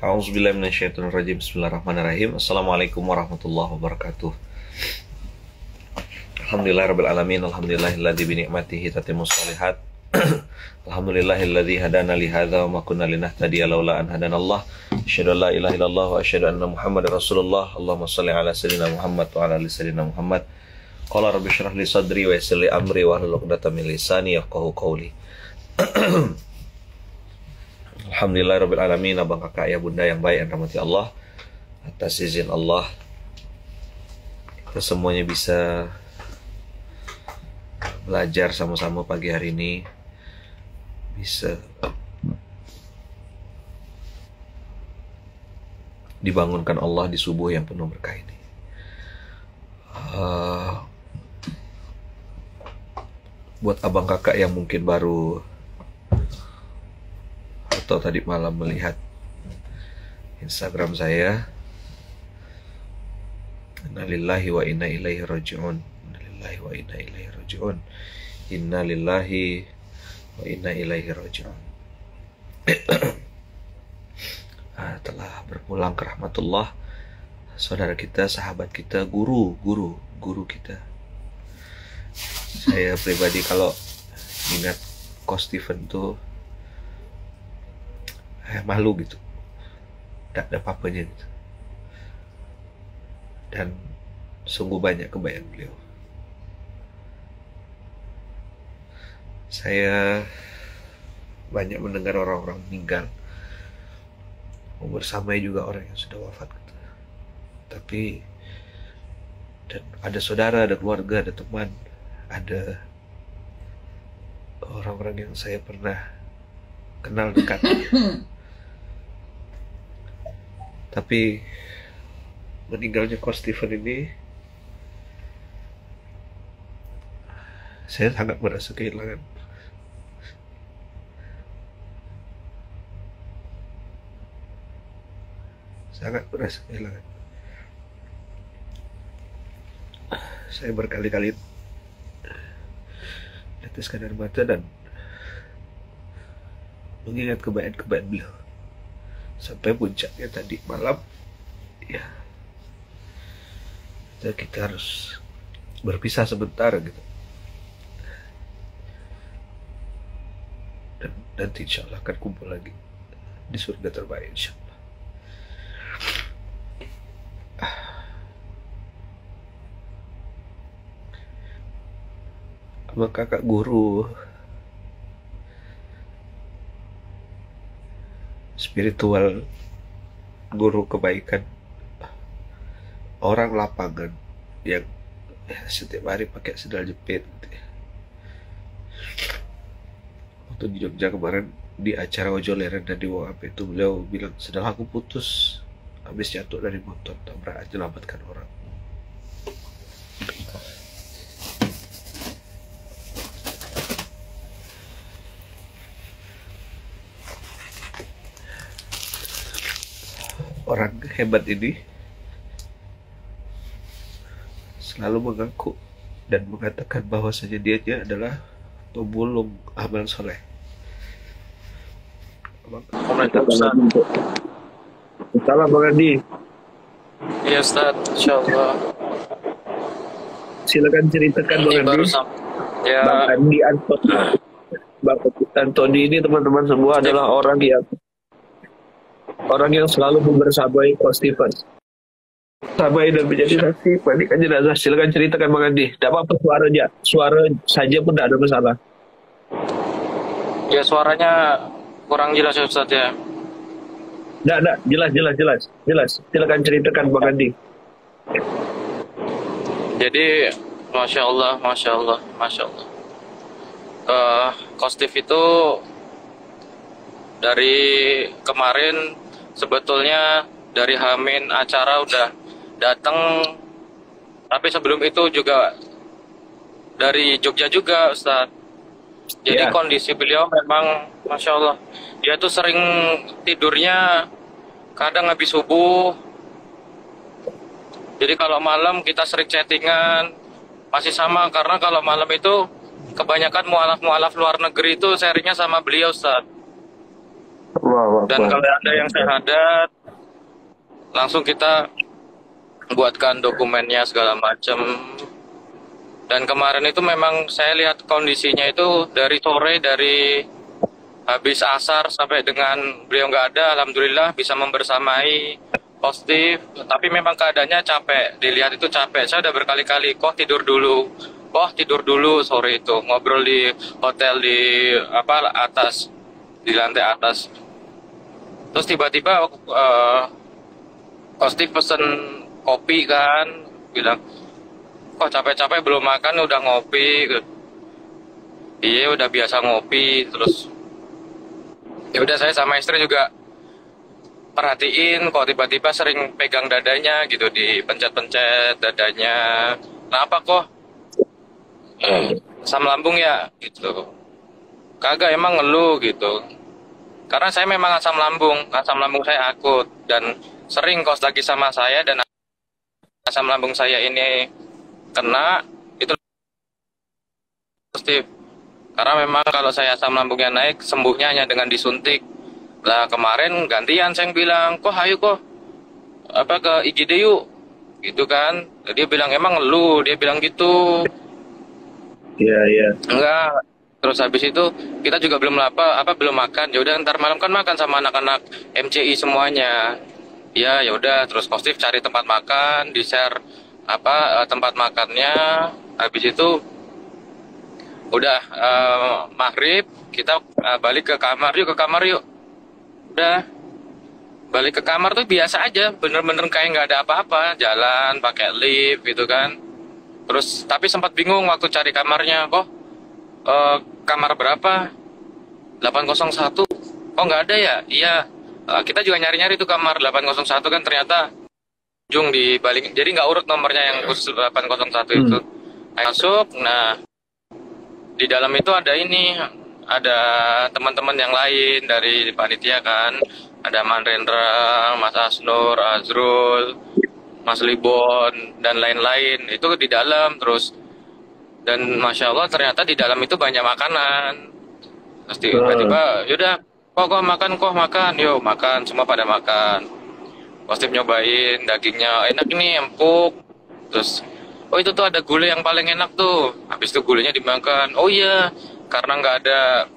A'udzubillahi minasyaitonirrajim. Bismillahirrahmanirrahim. Assalamualaikum warahmatullahi wabarakatuh. Alhamdulillahirabbil alamin. Alhamdulillahilladzi bi ni'matihi tatimmus shalihat. Alhamdulillahilladzi hadana li hadza wa ma kunna linahtadiya laula an hadanallah. Asyhadu an la ilaha illallah wa asyhadu anna Muhammadar Rasulullah. Allahumma shalli ala sayyidina Muhammad wa ala ali sayyidina Muhammad. Qala rabbi shrah li sadri wa yassir li amri wa hlul 'uqdatam min lisani yafqahu qawli. Alhamdulillahirabbil alamin. Abang kakak ayah bunda yang baik yang rahmati Allah, atas izin Allah kita semuanya bisa belajar sama-sama pagi hari ini, bisa dibangunkan Allah di subuh yang penuh berkah ini. Buat abang kakak yang mungkin baru atau tadi malam melihat Instagram saya, inna lillahi wa inna ilaihi raji'un, inna lillahi wa inna ilaihi raji'un, inna lillahi wa inna ilaihi raji'un. Telah berpulang ke rahmatullah saudara kita, sahabat kita, guru kita. Saya pribadi kalau ingat Coach Steven tuh malu gitu, tidak ada apa-apanya gitu, dan sungguh banyak kebayang beliau. Saya banyak mendengar orang-orang meninggal, bersamai juga orang yang sudah wafat gitu. Tapi dan ada saudara, ada keluarga, ada teman, ada orang-orang yang saya pernah kenal dekat. Tapi meninggalnya Coach Steven ini, saya sangat merasa kehilangan. Sangat merasa kehilangan. Saya berkali-kali teteskan air mata dan mengingat kebaikan-kebaikan beliau. Sampai puncaknya tadi malam, ya kita harus berpisah sebentar gitu. Dan nanti insya Allah akan kumpul lagi di surga terbaik insya Allah. Abang kakak guru spiritual, guru kebaikan, orang lapangan yang setiap hari pakai sendal jepit gitu ya. Waktu di Jogja kemarin di acara Ojoleran dan di WAP itu beliau bilang, sendal aku putus habis jatuh dari motor, tabrak menyelamatkan orang. Orang hebat ini selalu mengaku dan mengatakan bahwasanya dia adalah pemulung amal soleh. Salam Bang Andi. Iya Ustaz, insyaallah. Silakan ceritakan Bang Andi. Ya. Bang Andi Antoni. Bang Antoni ini teman-teman semua adalah orang yang selalu membersamai Coach Steven. Sampai dan menjadi saksi mandikan jenazah. Silakan ceritakan Bang Andi. Tidak apa-apa suara saja pun tidak ada masalah. Ya, suaranya kurang jelas ya Ustaz ya. Tidak, jelas. Silakan ceritakan Bang Andi. Jadi, Masya Allah. Coach Steve itu dari kemarin sebetulnya dari Hamin acara udah datang, tapi sebelum itu juga dari Jogja juga Ustaz. Jadi kondisi beliau memang Masya Allah, dia tuh sering tidurnya kadang habis subuh. Jadi kalau malam kita sering chattingan, masih sama, karena kalau malam itu kebanyakan mualaf luar negeri itu sharingnya sama beliau Ustaz. Dan kalau ada yang syahadat, langsung kita buatkan dokumennya segala macam. Dan kemarin itu memang saya lihat kondisinya itu dari sore, dari habis asar sampai dengan beliau nggak ada, alhamdulillah bisa membersamai positif. Tapi memang keadaannya capek, dilihat itu capek. Saya udah berkali-kali, kok tidur dulu sore itu, ngobrol di hotel di atas, di lantai atas. Terus tiba-tiba Kostif pesen kopi kan, bilang, kok capek-capek belum makan udah ngopi. Iya udah biasa ngopi. Terus ya udah, saya sama istri juga perhatiin kok tiba-tiba sering pegang dadanya gitu, dipencet-pencet dadanya. Kenapa kok? Asam lambung ya gitu. Kagak, emang ngeluh gitu. Karena saya memang asam lambung saya akut dan sering kos lagi sama saya, dan asam lambung saya ini kena itu positif. Karena memang kalau saya asam lambungnya naik, sembuhnya hanya dengan disuntik. Lah kemarin gantian saya bilang, kok ayo kok ke IGD yuk gitu kan. Dia bilang emang ngeluh, dia bilang gitu. Iya. Enggak. Terus habis itu kita juga belum belum makan. Ya udah ntar malam kan makan sama anak-anak MCI semuanya. Ya udah, terus positif cari tempat makan, di-share tempat makannya. Habis itu udah maghrib kita balik ke kamar yuk. Udah balik ke kamar tuh biasa aja, bener-bener kayak nggak ada apa-apa, jalan pakai lift gitu kan. Terus tapi sempat bingung waktu cari kamarnya, kok kamar berapa? 801. Oh nggak ada ya? Iya. Kita juga nyari-nyari tuh kamar 801 kan, ternyata ujung di balik. Jadi nggak urut nomornya yang khusus 801 itu. Masuk, nah di dalam itu ada teman-teman yang lain dari panitia kan. Ada Mandrendra, Mas Asnur, Azrul, Mas Libon, dan lain-lain. Itu di dalam terus. Dan Masya Allah ternyata di dalam itu banyak makanan. Terus tiba-tiba, yaudah, kok makan, yuk makan, semua pada makan. Positif nyobain, dagingnya enak ini, empuk. Terus, oh itu tuh ada gulai yang paling enak tuh. Habis itu gulainya dimakan. Oh iya, karena nggak ada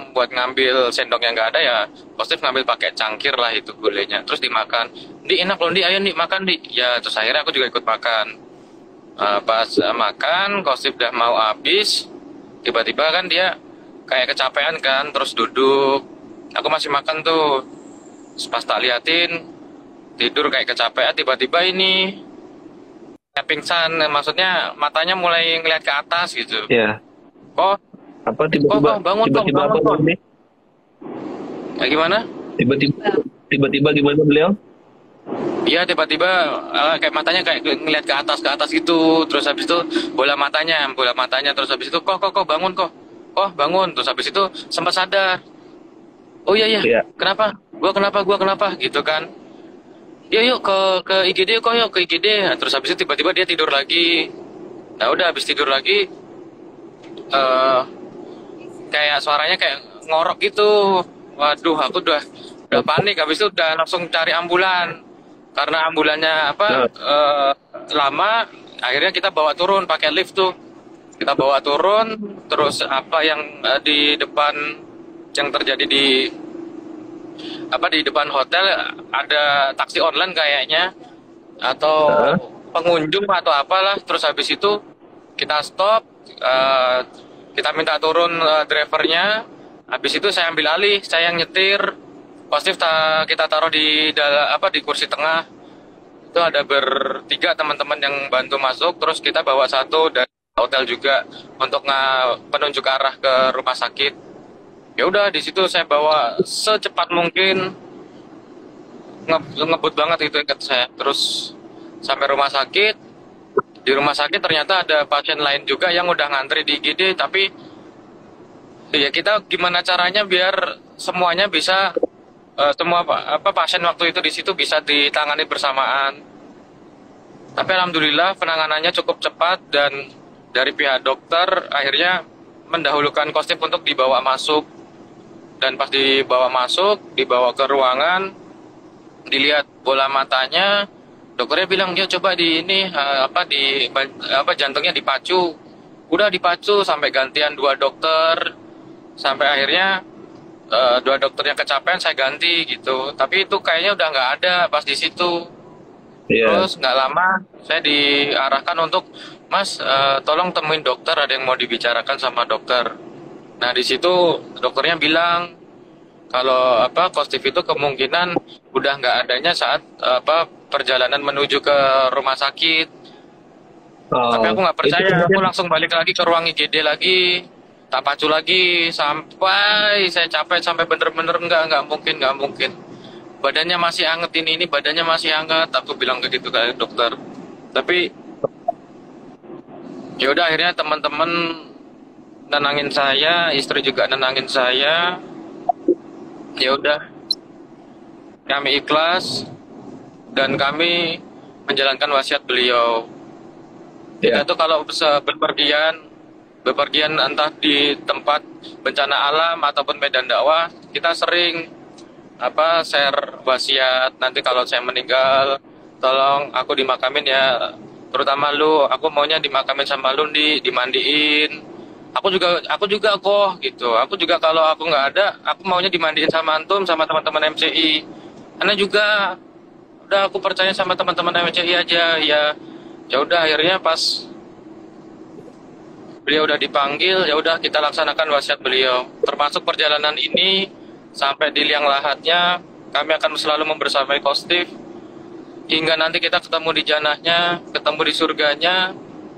buat ngambil sendok yang nggak ada ya, positif ngambil pakai cangkir lah itu gulainya. Terus dimakan. Di enak loh, ayo makan di. Ya terus akhirnya aku juga ikut makan. Pas makan, Kosip udah mau habis, tiba-tiba kan dia kayak kecapean kan, terus duduk. Aku masih makan tuh, pas tak liatin, tidur kayak kecapean, tiba-tiba ini pingsan, maksudnya matanya mulai ngeliat ke atas gitu. Iya. Kok bangun kok. Ya gimana? Tiba-tiba gimana beliau? Iya, tiba-tiba kayak matanya kayak ngeliat ke atas gitu. Terus habis itu bola matanya, terus habis itu kok bangun kok. Oh, bangun. Terus habis itu sempat sadar. Oh iya. Kenapa? Gua kenapa gitu kan. Yuk ke IGD kok, yuk ke IGD. Nah, terus habis itu tiba-tiba dia tidur lagi. Nah, udah habis tidur lagi kayak suaranya kayak ngorok gitu. Waduh, aku udah panik. Habis itu udah langsung cari ambulan. Karena ambulannya lama, akhirnya kita bawa turun pakai lift tuh. Kita bawa turun, terus yang di depan yang terjadi di depan hotel ada taksi online kayaknya atau pengunjung atau apalah. Terus habis itu kita stop, kita minta turun drivernya. Habis itu saya ambil alih, saya yang nyetir. Positif kita taruh di kursi tengah. Itu ada bertiga teman-teman yang bantu masuk. Terus kita bawa satu dari hotel juga untuk penunjuk arah ke rumah sakit. Ya udah, di situ saya bawa secepat mungkin, ngebut banget itu ikat saya. Terus sampai rumah sakit. Di rumah sakit ternyata ada pasien lain juga yang udah ngantri di IGD. Tapi ya kita gimana caranya biar semuanya bisa semua pasien waktu itu di situ bisa ditangani bersamaan. Tapi alhamdulillah penanganannya cukup cepat dan dari pihak dokter akhirnya mendahulukan Kosip untuk dibawa masuk. Dan pas dibawa masuk, dibawa ke ruangan, dilihat bola matanya, dokternya bilang dia coba di ini jantungnya dipacu. Udah dipacu sampai gantian 2 dokter, sampai akhirnya 2 dokternya kecapean, saya ganti gitu. Tapi itu kayaknya udah nggak ada pas di situ. Terus nggak lama saya diarahkan untuk Mas, tolong temuin dokter, ada yang mau dibicarakan sama dokter. Nah di situ dokternya bilang kalau positif itu kemungkinan udah nggak adanya saat perjalanan menuju ke rumah sakit. Tapi aku nggak percaya, aku langsung balik lagi ke ruang IGD lagi, tak pacu lagi sampai saya capek, sampai bener-bener nggak mungkin. Badannya masih anget ini badannya masih hangat, aku bilang gitu ke dokter. Tapi ya udah akhirnya teman-teman nenangin saya, istri juga nenangin saya. Ya udah, kami ikhlas dan kami menjalankan wasiat beliau. Kita tuh kalau bepergian entah di tempat bencana alam ataupun medan dakwah, kita sering share wasiat. Nanti kalau saya meninggal, tolong aku dimakamin ya, terutama lu, aku maunya dimakamin sama lu, dimandiin. Aku juga kok gitu. Aku juga kalau aku nggak ada, aku maunya dimandiin sama antum, sama teman-teman MCI. Karena juga udah aku percaya sama teman-teman MCI aja. Ya udah akhirnya pas beliau udah dipanggil, ya udah kita laksanakan wasiat beliau. Termasuk perjalanan ini sampai di liang lahatnya, kami akan selalu membersamai Kostif hingga nanti kita ketemu di janahnya, ketemu di surganya.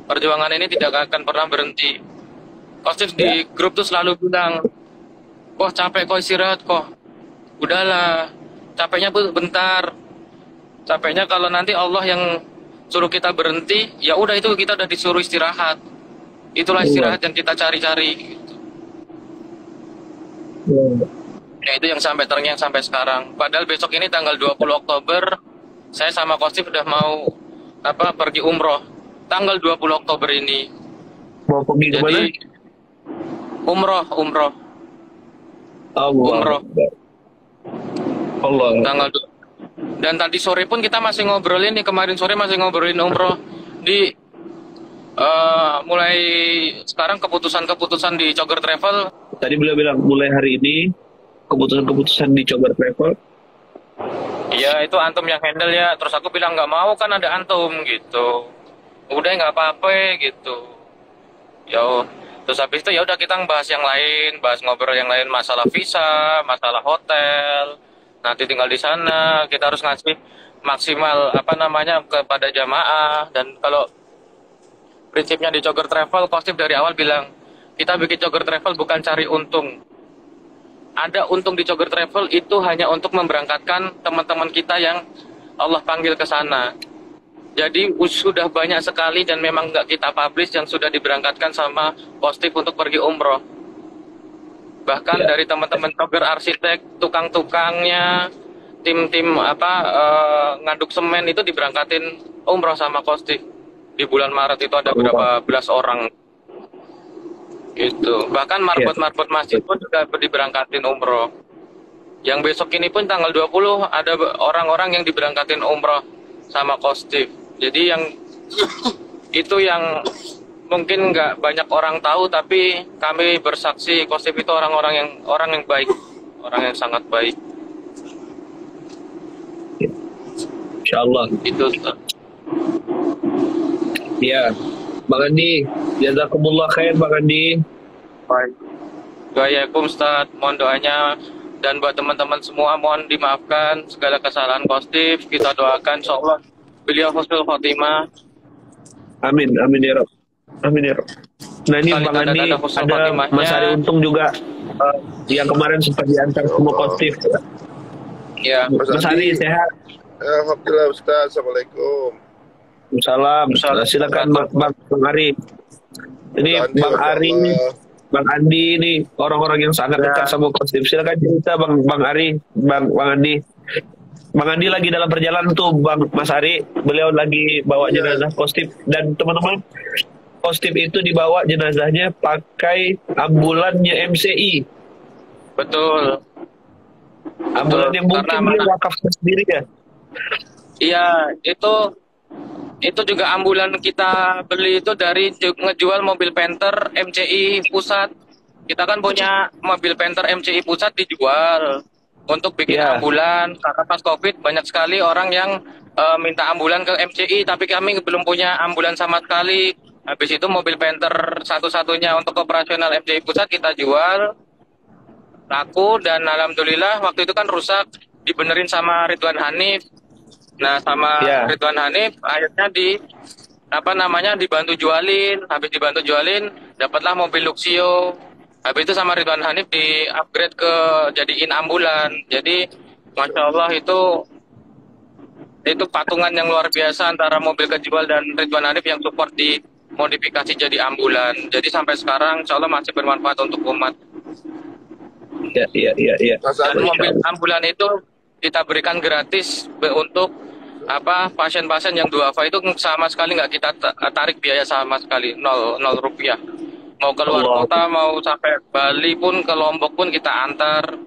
Perjuangan ini tidak akan pernah berhenti. Kostif di grup tuh selalu bilang, "Kok capek, kok istirahat kok. Udahlah, capeknya bentar. Capeknya kalau nanti Allah yang suruh kita berhenti, ya udah itu kita udah disuruh istirahat. Itulah istirahat yang kita cari-cari." Ya itu yang sampai terngiang sampai sekarang. Padahal besok ini tanggal 20 Oktober, saya sama Kostif udah mau pergi umroh. Tanggal 20 Oktober ini. Mau pergi ke mana? Umroh. Umroh. Allah. Dan tadi sore pun kita masih ngobrolin nih, kemarin sore masih ngobrolin umroh di mulai sekarang keputusan di Coger Travel. Tadi beliau bilang mulai hari ini keputusan di Coger Travel. Iya, itu antum yang handle ya. Terus aku bilang nggak mau, kan ada antum gitu. Udah nggak apa-apa gitu. Terus habis itu ya udah kita bahas yang lain, ngobrol yang lain, masalah visa, masalah hotel. Nanti tinggal di sana, kita harus ngasih maksimal kepada jamaah. Dan kalau prinsipnya di Coger Travel, Kostif dari awal bilang, kita bikin Coger Travel bukan cari untung. Ada untung di Coger Travel itu hanya untuk memberangkatkan teman-teman kita yang Allah panggil ke sana. Jadi sudah banyak sekali dan memang nggak kita publish yang sudah diberangkatkan sama Kostif untuk pergi umroh. Bahkan dari teman-teman Coger arsitek, tukang-tukangnya, tim-tim ngaduk semen itu diberangkatin umroh sama Kostif. Di bulan Maret itu ada berapa belas orang. Gitu. Bahkan marbot masjid pun juga diberangkatin umroh. Yang besok ini pun tanggal 20 ada orang-orang yang diberangkatin umroh sama Kostif. Jadi yang itu yang mungkin nggak banyak orang tahu, tapi kami bersaksi Kostif itu orang yang baik, orang yang sangat baik. Insyaallah. Itu. Ya, Bang Andi, jazakumullah khair Bang Andi. Baik. Waalaikumsalam Ustaz, mohon doanya, dan buat teman-teman semua mohon dimaafkan segala kesalahan Kostif. Kita doakan insyaallah beliau husnul khotimah. Amin ya Rabb. Nah ini Bang Andi ada Mas Ari Untung juga yang kemarin sempat diantar semua Kostif. Ya, Mas Ari sehat. Alhamdulillah Ustaz. Assalamualaikum. Salam. Silakan Bang Ari. Ini Bang Ari, Bang Andi ini orang-orang yang sangat dekat sama Kostif. Silakan cerita Bang Ari, Bang Andi. Bang Andi lagi dalam perjalanan tuh Mas Ari, beliau lagi bawa jenazah Kostif dan teman-teman, Kostif itu dibawa jenazahnya pakai ambulannya MCI. Betul. Ambulan yang mungkin Karena dia wakafkan sendiri ya. iya, itu juga ambulan kita beli itu dari ngejual mobil Panther MCI Pusat. Kita kan punya mobil Panther MCI Pusat dijual untuk bikin Ya. ambulan. Karena pas COVID banyak sekali orang yang minta ambulan ke MCI, tapi kami belum punya ambulan sama sekali. Habis itu mobil Panther satu-satunya untuk operasional MCI Pusat kita jual, laku, dan alhamdulillah waktu itu kan rusak, dibenerin sama Ridwan Hanif. Nah, sama Ya. Ridwan Hanif akhirnya dibantu jualin. Habis dibantu jualin, dapatlah mobil Luxio. Habis itu sama Ridwan Hanif di-upgrade ke jadiin ambulan. Jadi Masya Allah itu patungan yang luar biasa antara mobil kejual dan Ridwan Hanif yang support di modifikasi jadi ambulan. Jadi sampai sekarang Insya Allah masih bermanfaat untuk umat. Iya. Mas Dan Ari, mobil ambulan itu kita berikan gratis untuk pasien-pasien yang duafa itu sama sekali nggak kita tarik biaya sama sekali, nol rupiah. Mau keluar Allah. kota, mau sampai Bali pun, ke Lombok pun kita antar,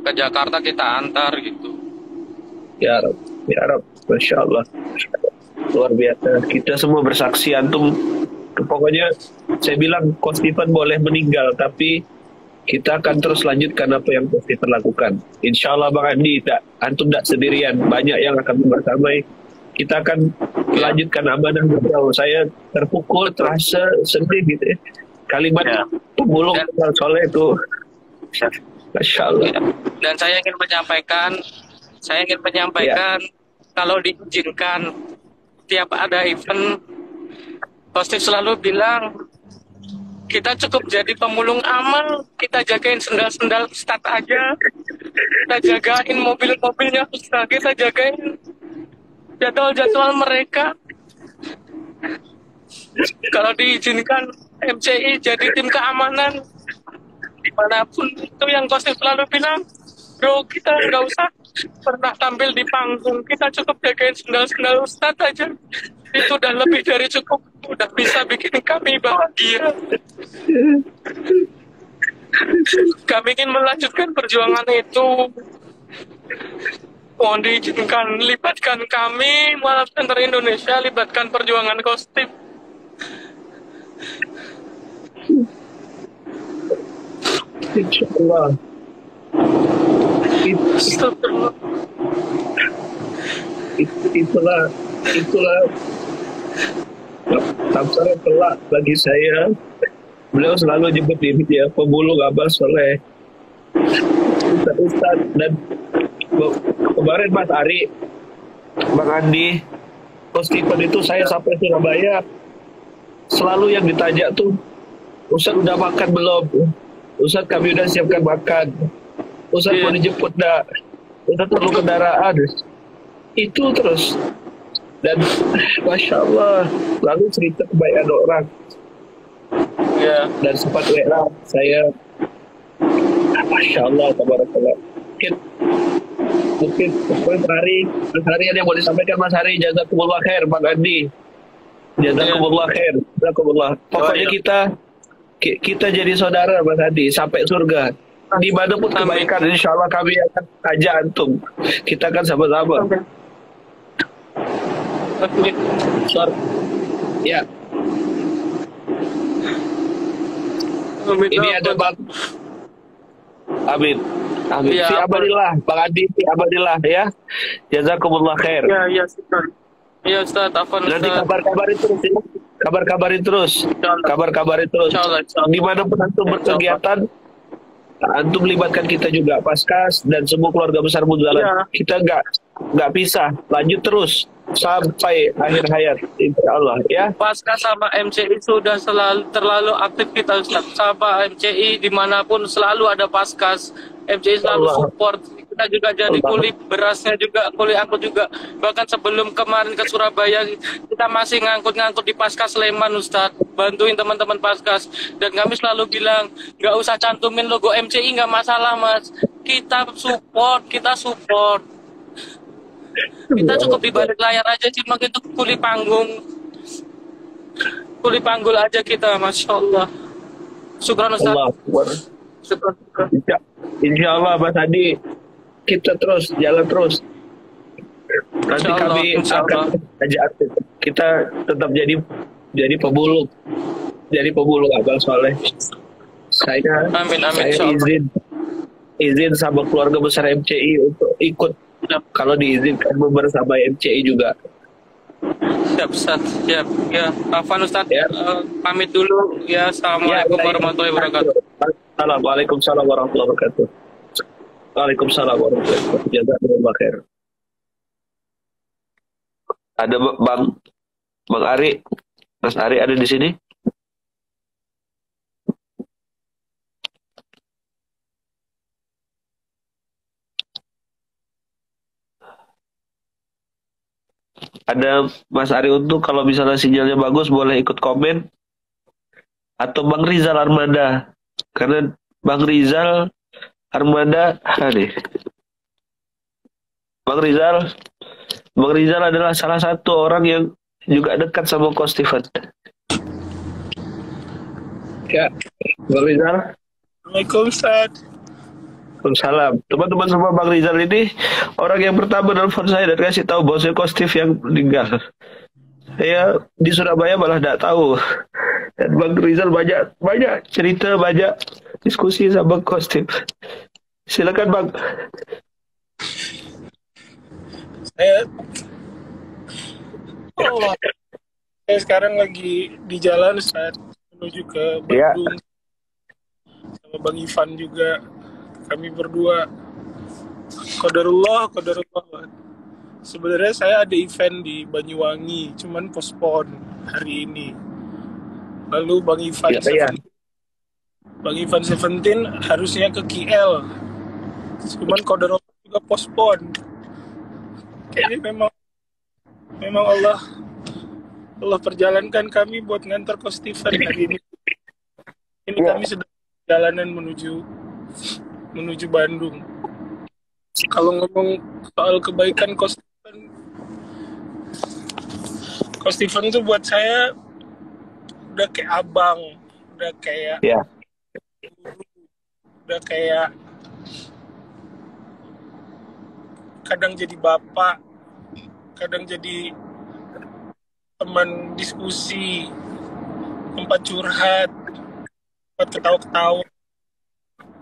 ke Jakarta kita antar gitu. Ya Rab, Masya Allah. Luar biasa. Kita semua bersaksi, antum. Pokoknya saya bilang Coach Stephen boleh meninggal, tapi kita akan terus lanjutkan apa yang Coach Stephen lakukan. Insya Allah Bang Andi, antum tidak sendirian. Banyak yang akan bersamai. Kita akan melanjutkan amanah beliau. Saya terpukul, terasa sedih gitu ya. Kalimat Ya. pemulung soleh itu, Masya Allah. Dan saya ingin menyampaikan kalau diizinkan tiap ada event, Positif selalu bilang kita cukup jadi pemulung amal, kita jagain sendal-sendal Ustadz aja, kita jagain mobil-mobilnya Ustadz, kita jagain jadwal-jadwal mereka. Kalau diizinkan MCI jadi tim keamanan dimanapun, itu yang Positif selalu bilang, bro, kita nggak usah pernah tampil di panggung, kita cukup jagain sendal-sendal Ustadz aja, itu udah lebih dari cukup, udah bisa bikin kami bahagia. Kami ingin melanjutkan perjuangan itu. Mohon diizinkan, libatkan kami, Mualaf Center Indonesia, libatkan perjuangan Kostip. Insyaallah. Astagfirullah. Itulah Tamsara kelak bagi saya. Beliau selalu nyebut diri dia pemulung amal soleh, Ustaz dan kemarin Mas Ari, Bang Andi, Coach Stephen itu saya sampai Surabaya selalu yang ditanya tuh, Ustaz udah makan belum? Ustaz kami udah siapkan makan. Ustaz mau dijemput dah? Ustaz perlu kendaraan? Itu terus. Dan Masya Allah lalu cerita kebaikan orang. Ya, Dan sempat WA saya, Masya Allah, tabarakallah. Mungkin Mas Hari ada yang mau disampaikan. Mas Hari, jazakumullah khair. Bang Andi, jazakumullah khair. Jazakumullah. Pokoknya kita jadi saudara Mas Andi sampai surga. Di mana pun kebaikan, insya Allah kami akan ajak antum. Kita akan sama-sama. Ya. Ini ada Bang. Amin. Ya, Fi abadillah, Bang Adi, fi abadillah ya. Jazakumullah khair. ya, Ustaz. Ya, Ustaz, afwan Nanti Ustaz. kabar-kabarin terus ya. Kabar-kabarin terus. Insyaallah. Kabar-kabarin terus. Insyaallah, insyaallah. Dimanapun antum berkegiatan, antum libatkan kita juga, Paskas dan semua keluarga besar Muzalan. Ya. Kita nggak pisah, lanjut terus sampai akhir hayat, insya Allah ya. Pasca sama MCI sudah terlalu aktif kita Ustaz. Sama MCI dimanapun selalu ada Paskas. MCI selalu Allah. support. Kita juga jadi Allah. kuli berasnya juga, kuli angkut juga. Bahkan sebelum kemarin ke Surabaya, kita masih ngangkut-ngangkut di Paskas Sleman Ustaz. Bantuin teman-teman Paskas. Dan kami selalu bilang, nggak usah cantumin logo MCI, nggak masalah Mas. Kita support. Kita cukup di balik layar aja, cuma itu kuli panggul aja kita, Masya Allah. Syukran Ustaz. Allah Akbar. Syukran. Insya Allah Mas Adi, kita terus jalan terus. Nanti Insya Allah, kami insya Allah. akan ajak kita tetap jadi pebulu Abang Soleh. Saya Amin, amin, saya insya Allah. izin sama keluarga besar MCI untuk ikut kalau diizinkan bersama MCI juga. Siap, Ustaz. Siap. Ya, Afwan Ustaz. Ya. Pamit dulu. Ya, Assalamualaikum warahmatullahi wabarakatuh. Waalaikumsalam warahmatullahi wabarakatuh. Waalaikumsalam warahmatullahi wabarakatuh. Jazakumullah khair. Ada Bang Ari, Mas Ari ada di sini? Ada Mas Ari untuk kalau misalnya sinyalnya bagus boleh ikut komen, atau Bang Rizal Armada, karena Bang Rizal Armada nih. Bang Rizal adalah salah satu orang yang juga dekat sama Coach Steven. Ya, Bang Rizal. Assalamualaikum Ustaz. Waalaikumsalam. Teman-teman semua, Bang Rizal ini orang yang pertama nelfon saya dan kasih tahu bosnya Coach Steve yang meninggal. Saya di Surabaya malah tidak tahu. Dan Bang Rizal banyak cerita, banyak diskusi sama Coach Steve. Silakan Bang. Saya sekarang lagi di jalan Ustaz menuju ke Bandung. Sama Bang Ivan juga. Kami berdua qadarullah. Sebenarnya saya ada event di Banyuwangi, cuman postpone hari ini. Lalu Bang Ivan Bang Ivan 17 harusnya ke KL, cuman qadarullah juga postpone. Kayaknya memang Allah perjalankan kami buat ngantar Coach Steven hari ini. Ini kami sedang perjalanan menuju Bandung. Kalau ngomong soal kebaikan Coach Steven itu buat saya udah kayak abang, udah kayak guru, udah kayak kadang jadi bapak, kadang jadi teman diskusi, tempat curhat, tempat ketawa-ketawa.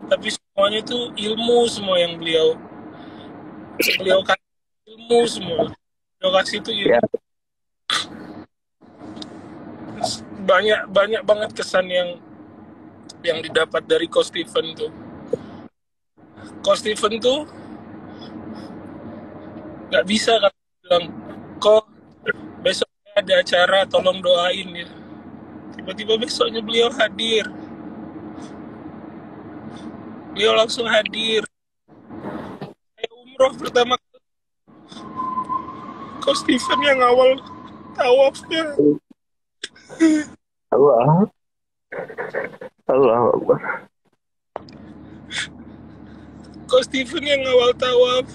Tapi semuanya itu ilmu semua yang beliau kasih, ilmu semua. Beliau kasih itu ilmu. Banyak banget kesan yang didapat dari Coach Steven tuh. Coach Steven tuh nggak bisa kan bilang, kok besok ada acara tolong doain ya. Tiba-tiba besoknya beliau hadir. Beliau langsung hadir. Saya umroh pertama kali. Coach Steven yang awal tawafnya. Allah Akbar. Coach Steven yang awal tawaf.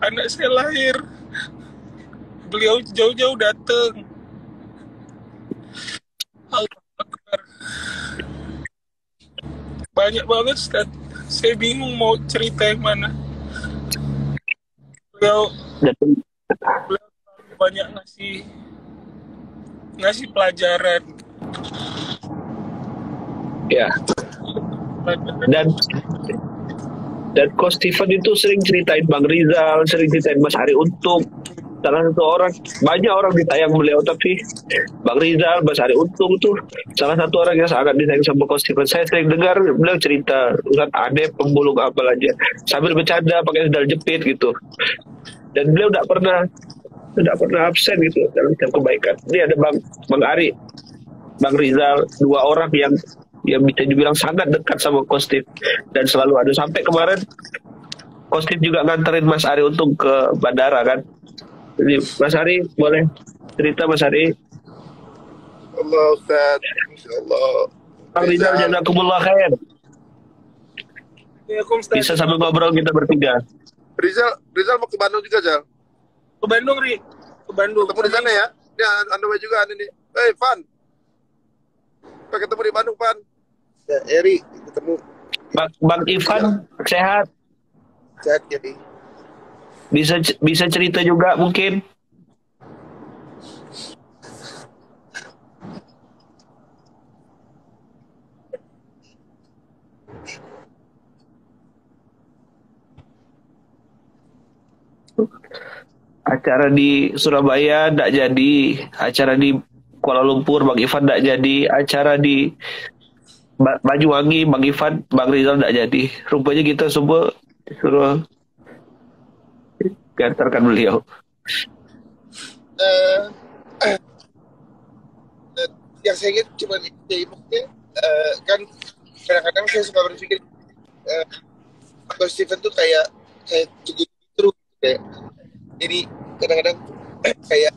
Anak saya lahir. Beliau jauh-jauh datang. Allah Akbar. Banyak banget Ustaz. Saya bingung mau cerita yang mana. Beliau banyak ngasih pelajaran. Ya. Dan Coach Steven itu sering ceritain Bang Rizal, sering ceritain Mas Ari Untung. Salah satu orang, banyak orang ditayang beliau, tapi Bang Rizal, Mas Ari Untung tuh salah satu orang yang sangat disayang sama Coach Steven. Saya sering dengar beliau cerita, Ustaz Ade pembulung apel aja, sambil bercanda pakai sendal jepit gitu. Dan beliau tidak pernah absen gitu dalam setiap kebaikan. Ini ada Bang Ari, Bang Rizal, dua orang yang bisa dibilang sangat dekat sama Coach Steve dan selalu ada. Sampai kemarin Coach Steve juga nganterin Mas Ari Untung ke bandara kan. Jadi Mas Ari boleh cerita Mas Ari. Allah Ustaz, insyaallah. Bang Rizal jazakumullah khair. Bisa sambil ngobrol kita bertiga. Rizal mau ke Bandung juga, Jal? Ke Bandung, Ri. Ke Bandung. Ketemu di sana ya? Ini Anda juga ini. Hey, Van. Kita ketemu di Bandung, Van. Ya, Eri, ketemu. Bang Ivan sehat. Sehat Kiai. Bisa cerita juga mungkin. Acara di Surabaya tidak jadi, acara di Kuala Lumpur Bang Ivan tidak jadi, acara di Banyuwangi Bang Ivan, Bang Rizal tidak jadi. Rupanya kita semua suruh gantarkan beliau. Eh, yang saya ingat cuma maksudnya kan kadang-kadang saya suka berpikir Coach Steven tuh kayak cukup terus kayak jadi kadang-kadang kayak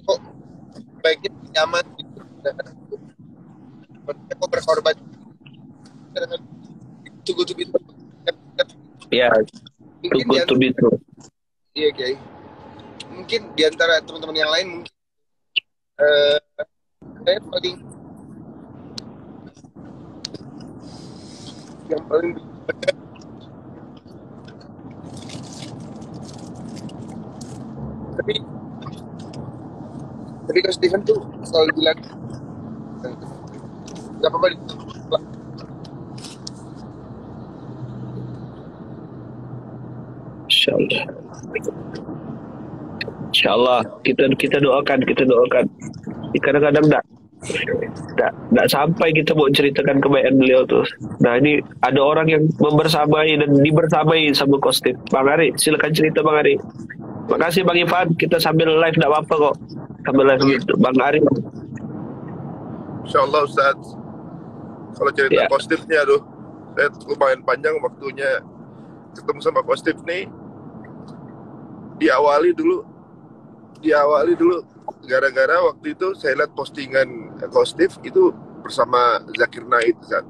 kok baiknya nyaman gitu kadang-kadang kok berkorban kadang-kadang cukup itu Ya, mungkin to be true. iya Kiai, mungkin diantara teman-teman yang lain mungkin saya paling yang paling tapi Coach Steven tuh selalu bilang nggak apa-apa Insyaallah kita doakan. Kadang-kadang enggak sampai kita mau ceritakan kebaikan beliau tuh. Nah, ini ada orang yang membersamai dan dibersamai sama Kostip. Bang Ari, silakan cerita Bang Ari. Makasih Bang Ivan, kita sambil live enggak apa-apa kok. Sambil live Bang Ari. Insyaallah Ustaz. Kalau cerita Ya. Kostipnya aduh, saya lumayan panjang waktunya ketemu sama Kostip nih. Diawali dulu gara-gara waktu itu saya lihat postingan Kostip itu bersama Zakir Naik kan.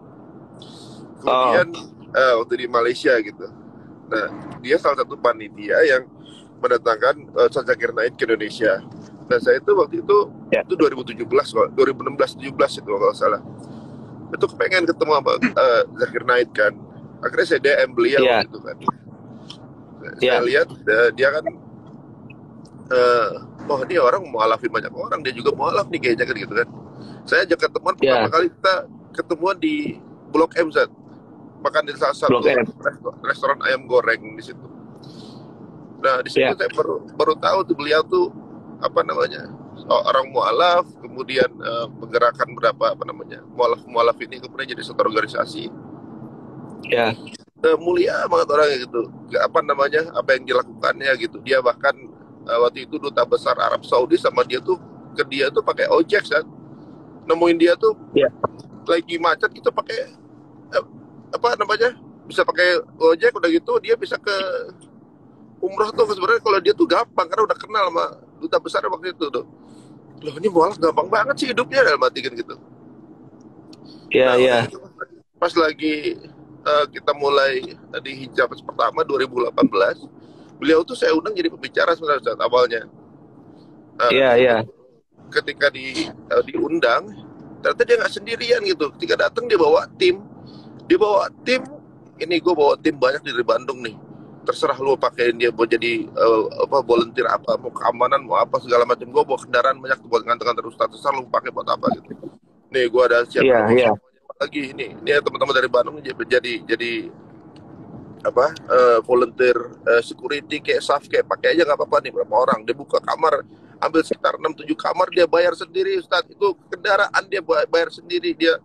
Kemudian waktu di Malaysia gitu. Nah, dia salah satu panitia yang mendatangkan Zakir Naik ke Indonesia. Nah, saya itu waktu itu itu 2017 kok, 2016-17 itu kalau salah. Itu pengen ketemu sama Zakir Naik kan. Akhirnya saya DM beliau gitu kan. Saya lihat dia kan oh ini orang mualafin banyak orang, dia juga mualaf nih kayaknya kan gitu kan. Saya ajak ketemuan pertama kali kita ketemuan di Blok M Zat. Makan di salah satu restoran ayam goreng di situ. Nah, di situ saya baru tahu tuh beliau tuh apa namanya? Orang mualaf, kemudian menggerakkan berapa mualaf ini kemudian jadi satu organisasi. Ya. Mulia banget orangnya gitu. Apa yang dilakukannya gitu. Dia bahkan waktu itu duta besar Arab Saudi sama dia tuh pakai ojek kan. Nemuin dia tuh lagi macet gitu pakai bisa pakai ojek, udah gitu dia bisa ke umroh tuh. Sebenarnya kalau dia tuh gampang karena udah kenal sama duta besar waktu itu tuh. Loh, ini mualaf gampang banget sih hidupnya dalam arti kan gitu. Iya. Pas lagi kita mulai di hijab pertama 2018, beliau tuh saya undang jadi pembicara sebenarnya saat awalnya. Iya. Ketika diundang, ternyata dia nggak sendirian gitu. Ketika datang dia bawa tim. Ini gue bawa tim banyak dari Bandung nih. Terserah lu pakein dia buat jadi volunteer apa, mau keamanan, mau apa segala macam. Gue bawa kendaraan banyak buat nganter-nganter ustaz. Terserah lu pakai buat apa gitu. Nih gue ada siap lagi ini teman-teman dari Bandung jadi volunteer security kayak staff kayak pakai aja nggak apa-apa nih berapa orang. Dia buka kamar, ambil sekitar 6-7 kamar, dia bayar sendiri Ustaz. Itu kendaraan dia bayar sendiri, dia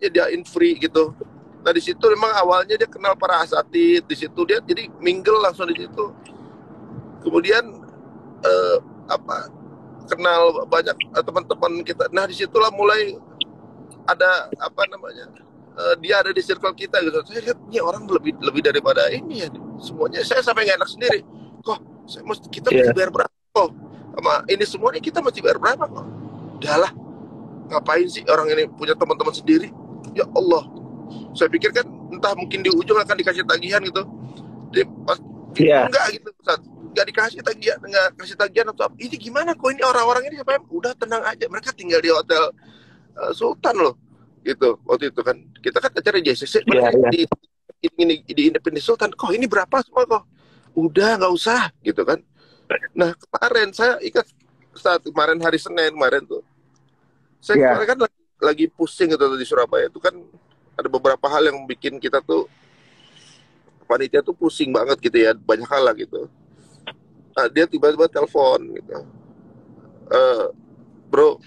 dia in free gitu. Nah di situ memang awalnya dia kenal para asatid, di situ dia jadi mingle langsung di situ. Kemudian kenal banyak teman-teman kita. Nah disitulah mulai ada dia ada di circle kita gitu. Saya lihat ini orang lebih daripada ini ya. Semuanya saya sampai nggak enak sendiri. Kok kita mesti bayar berapa kok? Sama ini semuanya kita mesti bayar berapa kok? Udahlah. Ngapain sih orang ini punya teman-teman sendiri? Ya Allah. Saya pikir kan entah mungkin di ujung akan dikasih tagihan gitu. Enggak gitu Ustaz. Enggak dikasih tagihan atau apa. Ini gimana kok ini orang-orang ini sampai udah tenang aja. Mereka tinggal di hotel Sultan loh. Gitu waktu itu kan kita kan acara JCC di ini di Independent Sultan, kok ini berapa semua kok? Udah nggak usah gitu kan. Nah kemarin saya ingat saat kemarin hari Senin kemarin tuh, saya kemarin kan lagi pusing gitu di Surabaya itu kan ada beberapa hal yang bikin kita tuh panitia tuh pusing banget gitu ya, banyak hal lah gitu. Nah, dia tiba-tiba telepon gitu, bro,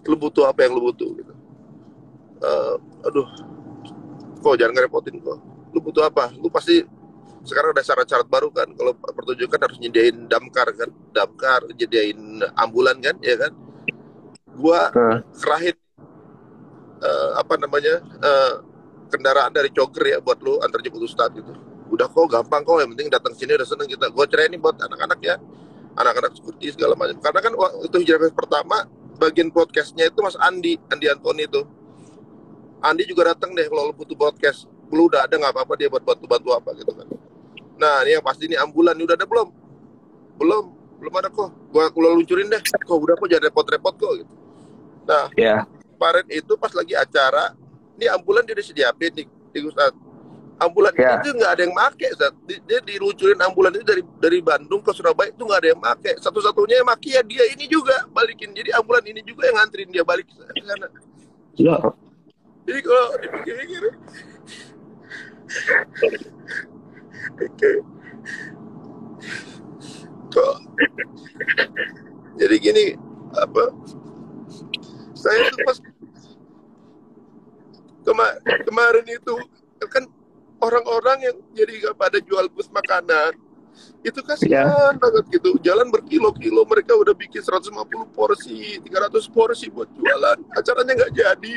lu butuh apa yang lu butuh gitu. Aduh, kok jangan ngerepotin kok. Lu butuh apa? Lu pasti sekarang ada syarat-syarat baru kan. Kalau pertunjukan harus nyediain damkar kan, nyediain ambulan kan, ya kan. Gua serahin kendaraan dari Cogger ya buat lu antar jemput Ustadz gitu. Udah kok gampang kok, yang penting datang sini udah seneng kita. Gue training buat anak-anak ya, anak-anak security segala macam. Karena kan waktu Hijrah Fest pertama bagian podcastnya itu Mas Andi Antoni itu. Andi juga datang deh kalau lu butuh podcast. Lu udah ada nggak apa-apa dia buat bantu apa gitu kan. Nah ini yang pasti ini ambulan, udah ada belum? Belum ada kok. Gua luncurin deh. Kok udah kok jangan repot-repot kok gitu. Nah kemarin itu pas lagi acara, ini ambulan dia disediain nih di Ustadz. Ambulan itu nggak ada yang make, dia diluncurin ambulan itu dari Bandung ke Surabaya itu nggak ada yang make. Satu-satunya yang make ya dia ini juga balikin. Jadi ambulan ini juga yang nganterin dia balik ke sana. Ya. Jadi kalau dipikir-pikir, kok jadi gini apa? Saya tuh pas kemarin itu kan orang-orang yang jadi gak pada jual bus makanan itu kasihan banget gitu, jalan berkilo-kilo, mereka udah bikin 150 porsi 300 porsi buat jualan, acaranya nggak jadi,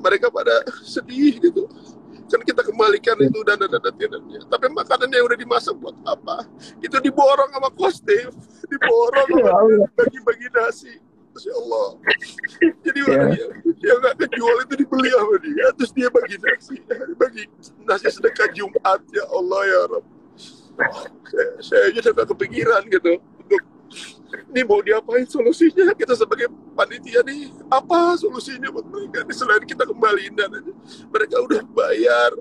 mereka pada sedih gitu kan. Kita kembalikan itu dananya, tapi makanan yang udah dimasak buat apa? Itu diborong sama Kostif, diborong sama bagi-bagi nasi. Masya Allah. Jadi orang yang nggak kejual itu dibeli sama dia, terus dia bagi nasi sedekah Jumat. Ya Allah ya Rabb, saya aja nggak kepikiran gitu untuk ini mau diapain solusinya. Kita sebagai panitia nih, apa solusinya buat mereka? Selain kita kembaliin dananya, mereka udah bayar,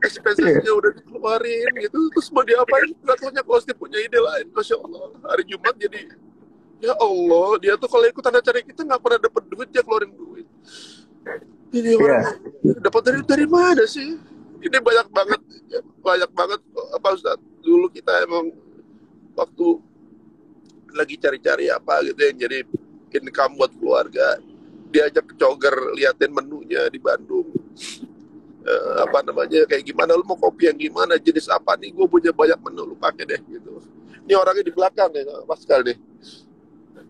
expenses-nya udah dikeluarin gitu, terus mau diapain? Nggak taunya Kostif punya ide lain. Masya Allah, hari Jumat jadi ya Allah, dia tuh kalau ikutan acara kita nggak pernah dapat duit, dia keluarin duit. Ini orang dapat dari mana sih? Ini banyak banget apa Ustaz. Dulu kita emang waktu lagi cari-cari apa gitu yang jadi income buat keluarga, diajak ke Cogger liatin menunya di Bandung. Kayak gimana, lu mau kopi yang gimana, jenis apa nih, gue punya banyak menu, lu pakai deh gitu. Ini orangnya di belakang ya, Pascal deh.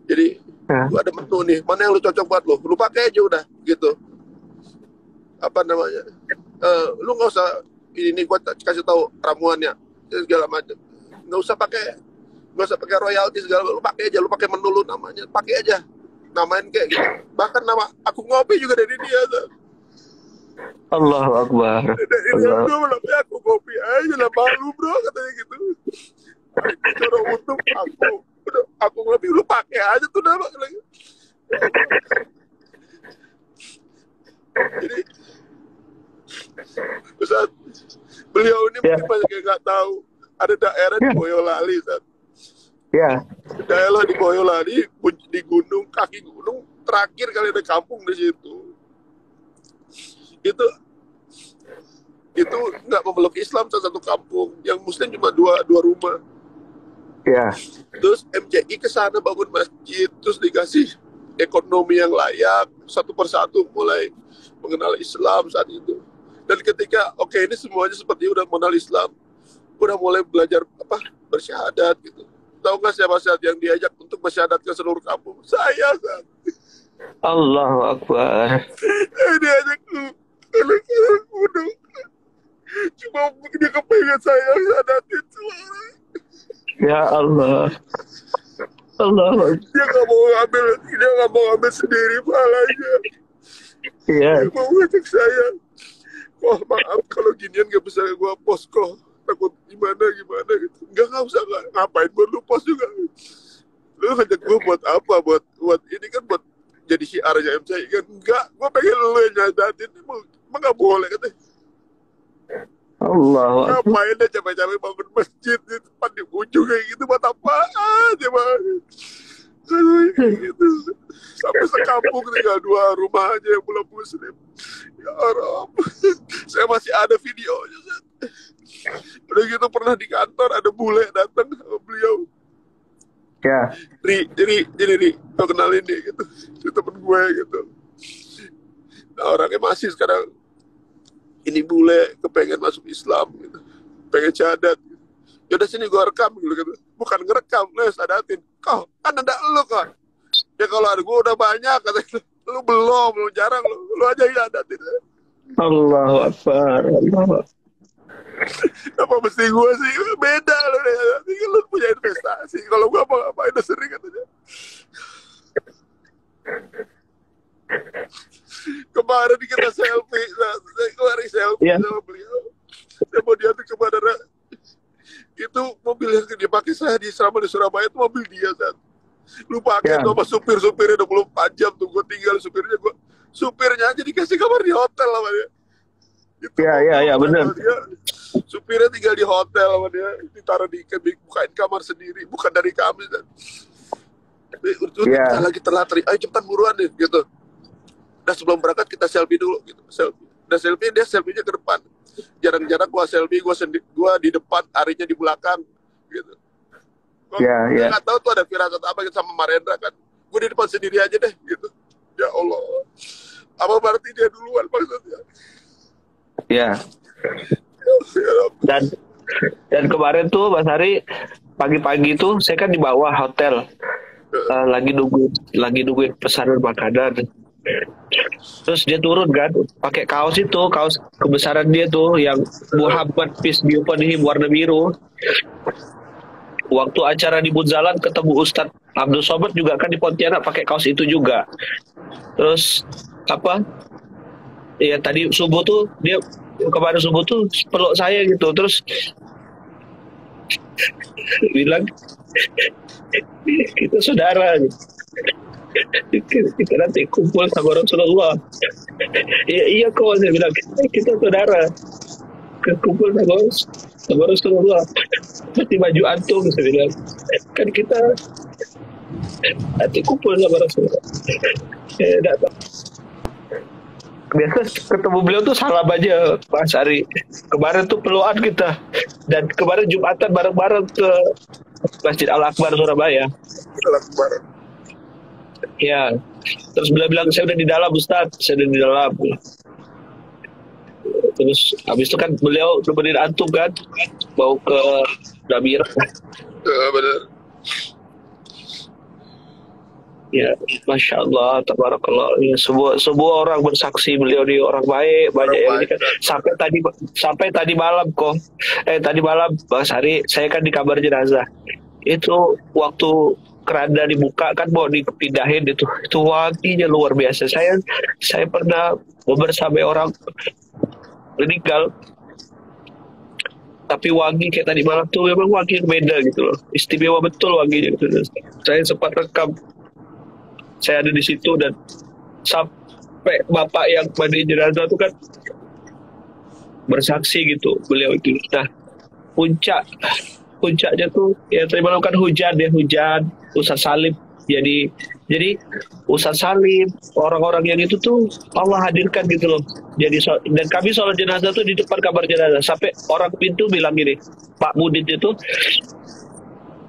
Jadi gua ada menu nih, mana yang lu cocok buat lu pakai aja udah gitu. Lu nggak usah ini gua kasih tahu ramuannya segala macam, nggak usah pakai royalti segala, lu pakai aja, lu pakai menu lu namanya, pakai aja, namain kayak gitu. Bahkan nama aku ngopi juga dari dia tuh. Allahu Akbar. Dari dia tuh aku ngopi aja lah, malu bro katanya gitu. Cara untung aku ngopi, lu pakai aja tuh nama lagi. Jadi saat beliau ini mungkin banyak yang nggak tahu, ada daerah di Boyolali, daerah di Boyolali di gunung, kaki gunung terakhir kali ada kampung di situ. Itu nggak memeluk Islam, satu kampung yang Muslim cuma dua rumah. Terus MCI ke sana bangun masjid, terus dikasih ekonomi yang layak, satu persatu mulai mengenal Islam saat itu. Dan ketika ini semuanya seperti udah mengenal Islam, udah mulai belajar bersyahadat gitu. Tahu nggak siapa yang diajak untuk bersyahadat ke seluruh kampung? Saya kan. Allahu Akbar. Diajak ke gunung. Cuma dia kepengen saya syahadatin semua. Ya Allah. Dia nggak mau ambil sendiri pahalanya. Dia mau ngajak saya. Wah maaf kalau ginian nggak bisa gua post kok, takut gimana gitu. Nggak usah, ngapain buat lu post juga. Lu ngajak gua buat apa? Buat ini kan buat jadi syiarnya MCI kan? Enggak, gua pengen lu yang nyadatin. Emang nggak boleh katanya. Allahu Akbar. Ngapain deh capek-capek bangun masjid di tempat di ujung kayak gitu, buat apaan coba? Aduh, kayak gitu. Sampai sekampung tinggal 2 rumah aja yang belum muslim. Ya Rob, saya masih ada videonya. Udah gitu pernah di kantor ada bule datang sama beliau. Ya. Ri, kau kenalin dia gitu. Itu temen gue gitu. Nah orangnya masih sekarang. Ini bule kepengen masuk Islam gitu. Pengen syahadat gitu. Yaudah sini gue rekam gitu. Bukan ngerekam, les adatin. Kau kan ada lu kok. Ya kalau ada gue udah banyak katanya. Lu belum jarang lu aja yang adatin. Allahu Akbar. Allah. Apa mesti gue sih beda lu deh. Lu punya investasi. Kalau gue apa-apain udah sering katanya. Kemarin kita selfie, keluarin selfie sama beliau. Saya mau diantar ke bandara. Itu mobil yang dipakai saya selama di Surabaya itu mobil dia, San. Lu pakai tuh sama supirnya 24 jam tuh. Gue tinggal supirnya aja dikasih kamar di hotel sama dia. Iya benar. Supirnya tinggal di hotel sama dia, ditaruh bukain kamar sendiri, bukan dari kami, San. Kita lagi telat, ayo cepetan buruan deh gitu. Nah sebelum berangkat kita selfie dulu gitu. Udah selfie, dia selfie-nya ke depan. Jarang-jarang gua selfie, gua di depan, Arinya di belakang gitu. Gua nggak tahu tuh ada firasat apa gitu sama Marendra kan. Gua di depan sendiri aja deh gitu. Ya Allah. Apa berarti dia duluan maksudnya? Ya. Dan kemarin tuh Mas Hari pagi-pagi tuh saya kan di bawah hotel. Lagi nungguin pesanan makanan. Terus dia turun kan pakai kaos kebesaran dia tuh yang Muhammad Peace Be Upon Him warna biru. Waktu acara di Bunzalan ketemu Ustadz Abdul Somad juga kan di Pontianak pakai kaos itu juga. Terus ya tadi subuh tuh dia kemarin subuh tuh peluk saya gitu, terus bilang kita saudara gitu. Kita nanti kumpul sama Rasulullah. Iya kok, saya bilang kita saudara, kumpul sama Rasulullah. Seperti baju antum, saya bilang kan kita nanti kumpul sama Rasulullah. Biasa ketemu beliau tuh salam aja Mas Ari. Kemarin tuh pelukan kita, dan kemarin Jumatan bareng-bareng ke Masjid Al-Akbar Surabaya. Al-Akbar. Ya, terus beliau bilang saya udah di dalam Ustaz, saya udah di dalam. Terus habis itu kan beliau nemenin antum kan mau ke Damira. Benar. Ya, Masya Allah, tabarakallah. Ya, semua orang bersaksi beliau ini orang baik, banyak yang ini kan. Sampai tadi malam kok. Tadi malam Bang Sari, saya kan di kabar jenazah. Itu waktu keranda dibuka kan mau dipindahin itu wanginya luar biasa. Saya pernah bersama orang meninggal, tapi wangi kayak tadi malam tuh memang wangi yang beda gitu loh, istimewa betul wanginya gitu. Saya sempat rekam, saya ada di situ, dan sampai bapak yang mandi jenazah itu kan bersaksi gitu beliau itu. Nah puncaknya tuh ya tadi malam kan hujan Ustaz Salim, jadi Ustaz Salim, orang-orang yang itu tuh Allah hadirkan gitu loh. Jadi dan kami sholat jenazah tuh di depan kamar jenazah, sampai orang pintu bilang gini, Pak Mudin itu,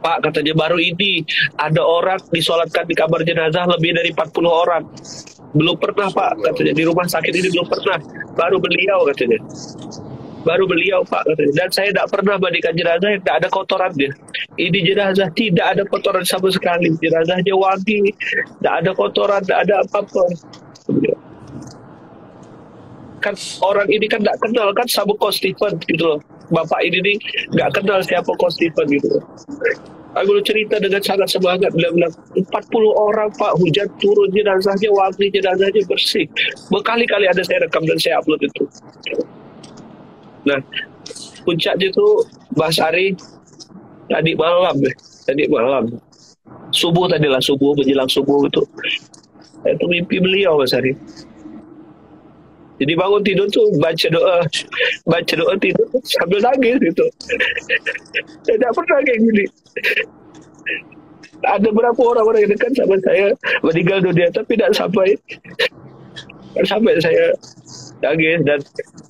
Pak katanya baru ini ada orang disolatkan di kamar jenazah lebih dari 40 orang. Belum pernah Pak katanya, di rumah sakit ini belum pernah, baru beliau katanya. Baru beliau Pak katanya. Dan saya tidak pernah mandikan jenazah yang tidak ada kotorannya. Ini jenazah tidak ada kotoran sama sekali. Jenazahnya wangi, tidak ada kotoran, tidak ada apa-apa. Kan orang ini kan tidak kenal kan sama Coach Stephen gitu loh. Bapak ini nih nggak kenal siapa Coach Stephen gitu loh. Aku cerita dengan sangat semangat, bilang 40 orang Pak, hujan turun, jenazahnya wangi, jenazahnya bersih. Berkali-kali ada saya rekam dan saya upload itu. Nah, puncaknya tuh Mas Ari tadi malam subuh menjelang subuh itu, itu mimpi beliau Mas Ari. Jadi bangun tidur tuh baca doa tidur sambil nangis gitu. Tidak pernah kayak gini. Ada berapa orang-orang yang dekat sama saya meninggal dunia, tapi tidak sampai saya nangis. Dan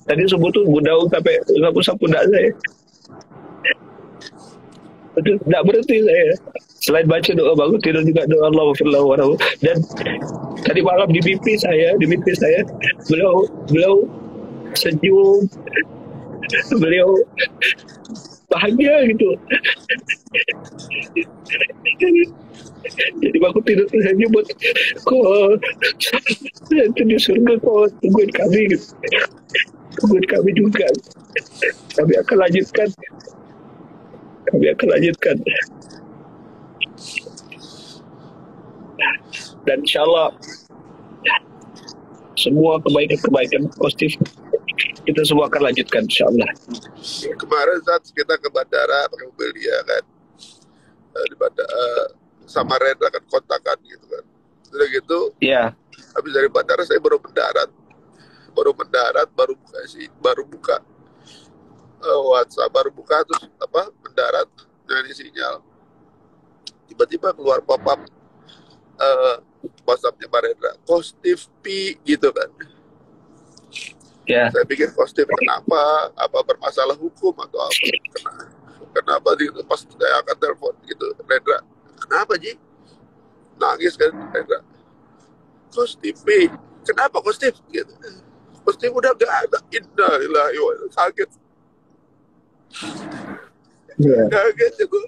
tadi subuh tuh budau sampai sapu pundak saya. Itu tidak berhenti saya. Selain baca doa bangun tidur juga doa Allah warahmatullahi. Dan tadi malam di mimpi saya beliau senyum, beliau bahagia gitu. Jadi aku tidur saja buat kok nanti di surga kok tungguin kami gitu. Tungguin kami juga. Kami akan lanjutkan. Dan insya Allah semua kebaikan positif kita semua akan lanjutkan insya Allah. Kemarin saat kita ke bandara pakai mobil dia kan, di bandara sama Rendra kan kontakan gitu kan. Udah gitu, Ya, habis dari bandara saya baru mendarat, baru buka WhatsApp, baru buka terus mendarat dari sinyal. Tiba-tiba keluar pop-up WhatsApp-nya Pak Rendra, Kostif P gitu kan. ya, Saya pikir Kostif kenapa, apa bermasalah hukum atau apa, kenapa gitu. Pas saya akan telepon gitu, Rendra, kenapa Ji? Nangis kan Rendra, Kostif P, kenapa Kostif gitu. Kostif udah gak ada, innalillahi wa inna, kaget juga.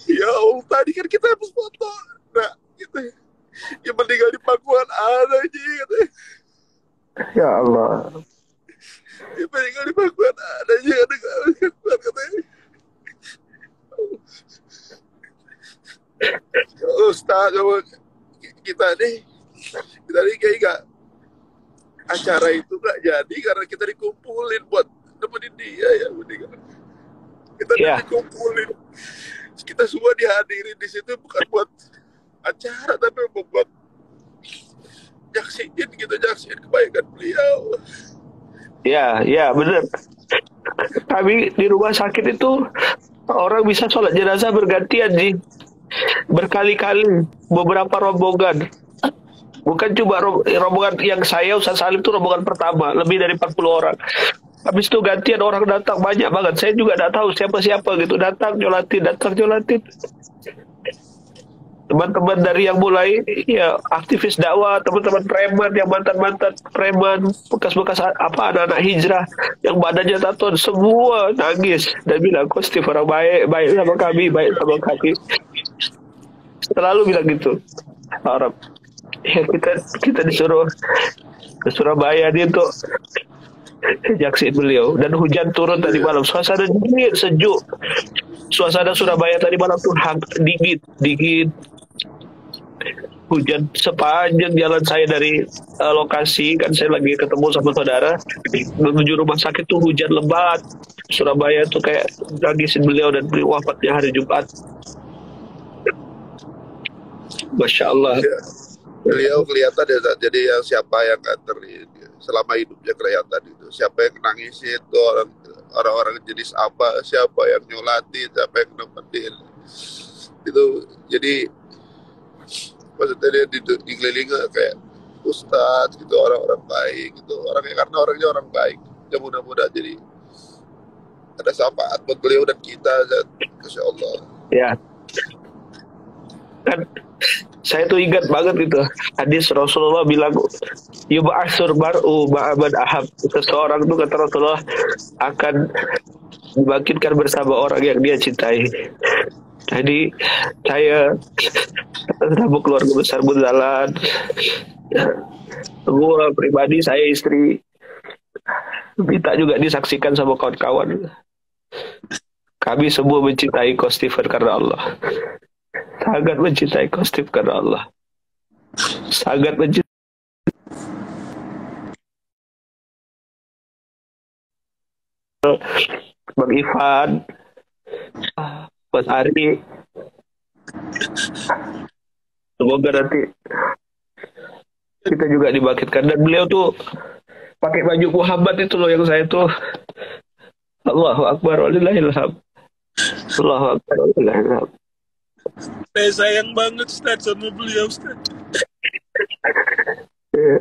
Ya Allah, tadi kan kita habis foto, nah gitu. Yang meninggal di pangkuan ada Ji katanya. ya Allah. Yang meninggal di pangkuan ada Ji, ada katanya. Ustaz, kita nih kayak gak, acara itu gak jadi karena kita dikumpulin buat nemenin dia ya meninggal. Kita dikumpulin, kita semua dihadirin di situ bukan buat acara tapi buat nyaksiin kebaikan beliau. Ya, benar. Kami di rumah sakit itu orang bisa sholat jenazah bergantian sih, berkali-kali, beberapa rombongan. Bukan cuma rombongan yang saya Ustaz Salim itu rombongan pertama, lebih dari 40 orang. Habis itu gantian orang datang banyak banget. Saya juga tidak tahu siapa-siapa gitu, datang nyolatin. Teman-teman dari yang mulai ya aktivis dakwah, teman-teman preman yang mantan preman, bekas-bekas anak-anak hijrah yang badannya tato, semua nangis dan bilang Kostif orang baik sama kami. Selalu bilang gitu orang. Ya kita disuruh ke Surabaya dia untuk nyaksiin beliau, dan hujan turun tadi malam, suasana dingin sejuk. Suasana Surabaya tadi malam tuh dingin. Hujan sepanjang jalan saya dari lokasi, kan saya lagi ketemu sama saudara menuju rumah sakit tuh hujan lebat. Surabaya tuh kayak nangisin beliau, dan beliau wafatnya hari Jumat. Masya Allah. Ya, beliau kelihatan ya, jadi yang siapa yang nganterin selama hidupnya kelihatan itu, siapa yang nangisin tuh orang-orang jenis apa, siapa yang nyolatin, siapa yang nemenin itu. Jadi maksudnya dia dikelilingi kayak ustadz gitu, orang-orang baik gitu, karena orangnya orang baik ya, mudah-mudahan jadi ada syafaat buat beliau dan kita, Masya Allah. Ya, kan saya tuh ingat banget itu hadis Rasulullah bilang, yub'atsur mar'u ma'aman ahab, seseorang tuh kata Rasulullah akan dibangkitkan bersama orang yang dia cintai. Jadi saya tamu keluarga besar Bunzalan, semua pribadi, saya istri minta juga disaksikan sama kawan-kawan. Kami semua mencintai Kostif karena Allah. Sangat mencintai Kostif karena Allah. Sangat mencintai. Bang Ivan, Mas Ari, semoga nanti kita juga dibangkitkan. Dan beliau tuh pakai baju Muhammad itu loh yang saya tuh Allahu Akbar walillahilham. Allahu Akbar walillahilham. Saya sayang banget Ustaz sama beliau Ustaz. Ya.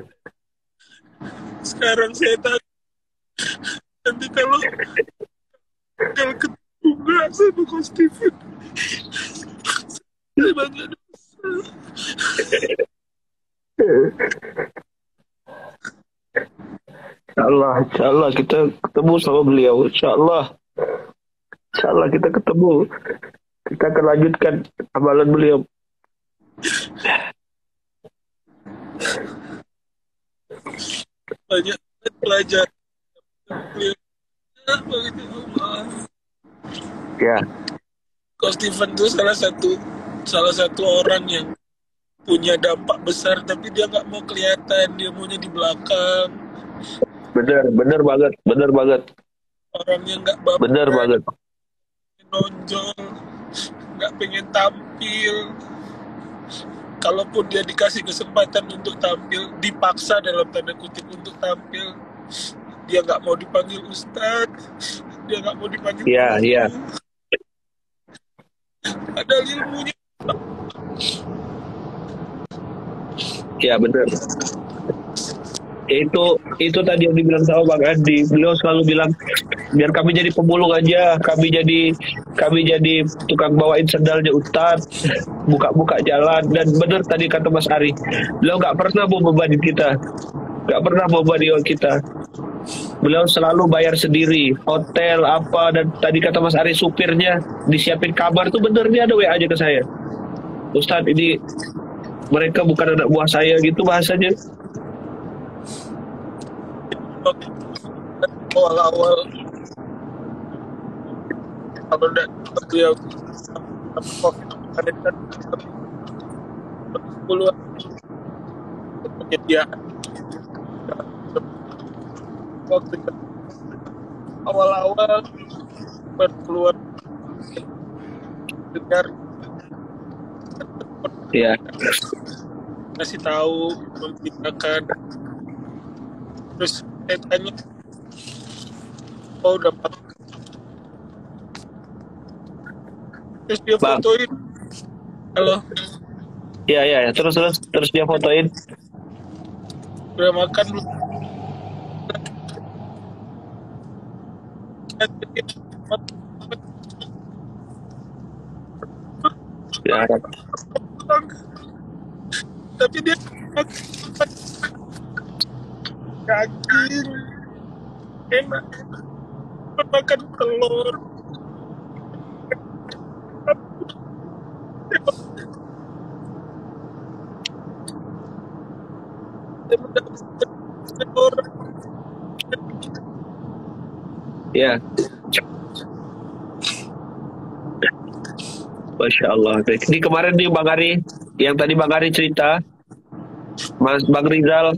Sekarang saya tahu nanti kalau ketemu nggak sama Coach Steven, saya banyak dosa. Insya Allah kita ketemu sama beliau. Insya Allah kita ketemu. Kita akan lanjutkan amalan beliau. Banyak belajar beliau. Begitu Allah. Ya, Coach Steven itu salah satu orang yang punya dampak besar, tapi dia nggak mau kelihatan, dia maunya di belakang. benar banget. Orangnya nggak baper, Benar banget. nonjol, nggak pengen tampil. Kalaupun dia dikasih kesempatan untuk tampil, dipaksa dalam tanda kutip untuk tampil, dia nggak mau dipanggil Ustadz, dia nggak mau dipanggil Iya, guru. iya. Ada ilmunya. Ya benar. Itu tadi yang dibilang sama Bang Andi. Beliau selalu bilang biar kami jadi pemulung aja, kami jadi tukang bawain sendalnya Ustadz, buka jalan. Dan benar tadi kata Mas Ari, beliau nggak pernah mau bebanin kita, nggak pernah mau bebanin kita. Beliau selalu bayar sendiri, hotel apa, dan tadi kata Mas Ari supirnya disiapin kamar tuh bener, dia ada WA aja ke saya. Ustadz ini mereka bukan anak buah saya gitu bahasanya. Awal-awal kalau beliau COVID kan 10 penyediaan waktu itu awal-awal baru keluar dengar Ya, kasih tahu memberitakan, terus saya tanya udah pakai, terus dia Bang. fotoin. Halo, ya. Terus dia fotoin. udah makan belum? Ya, Tapi dia daging enak, makan telur. ya. Masya Allah. Ini kemarin nih Bang Ari, yang tadi Bang Ari cerita, Mas Bang Rizal,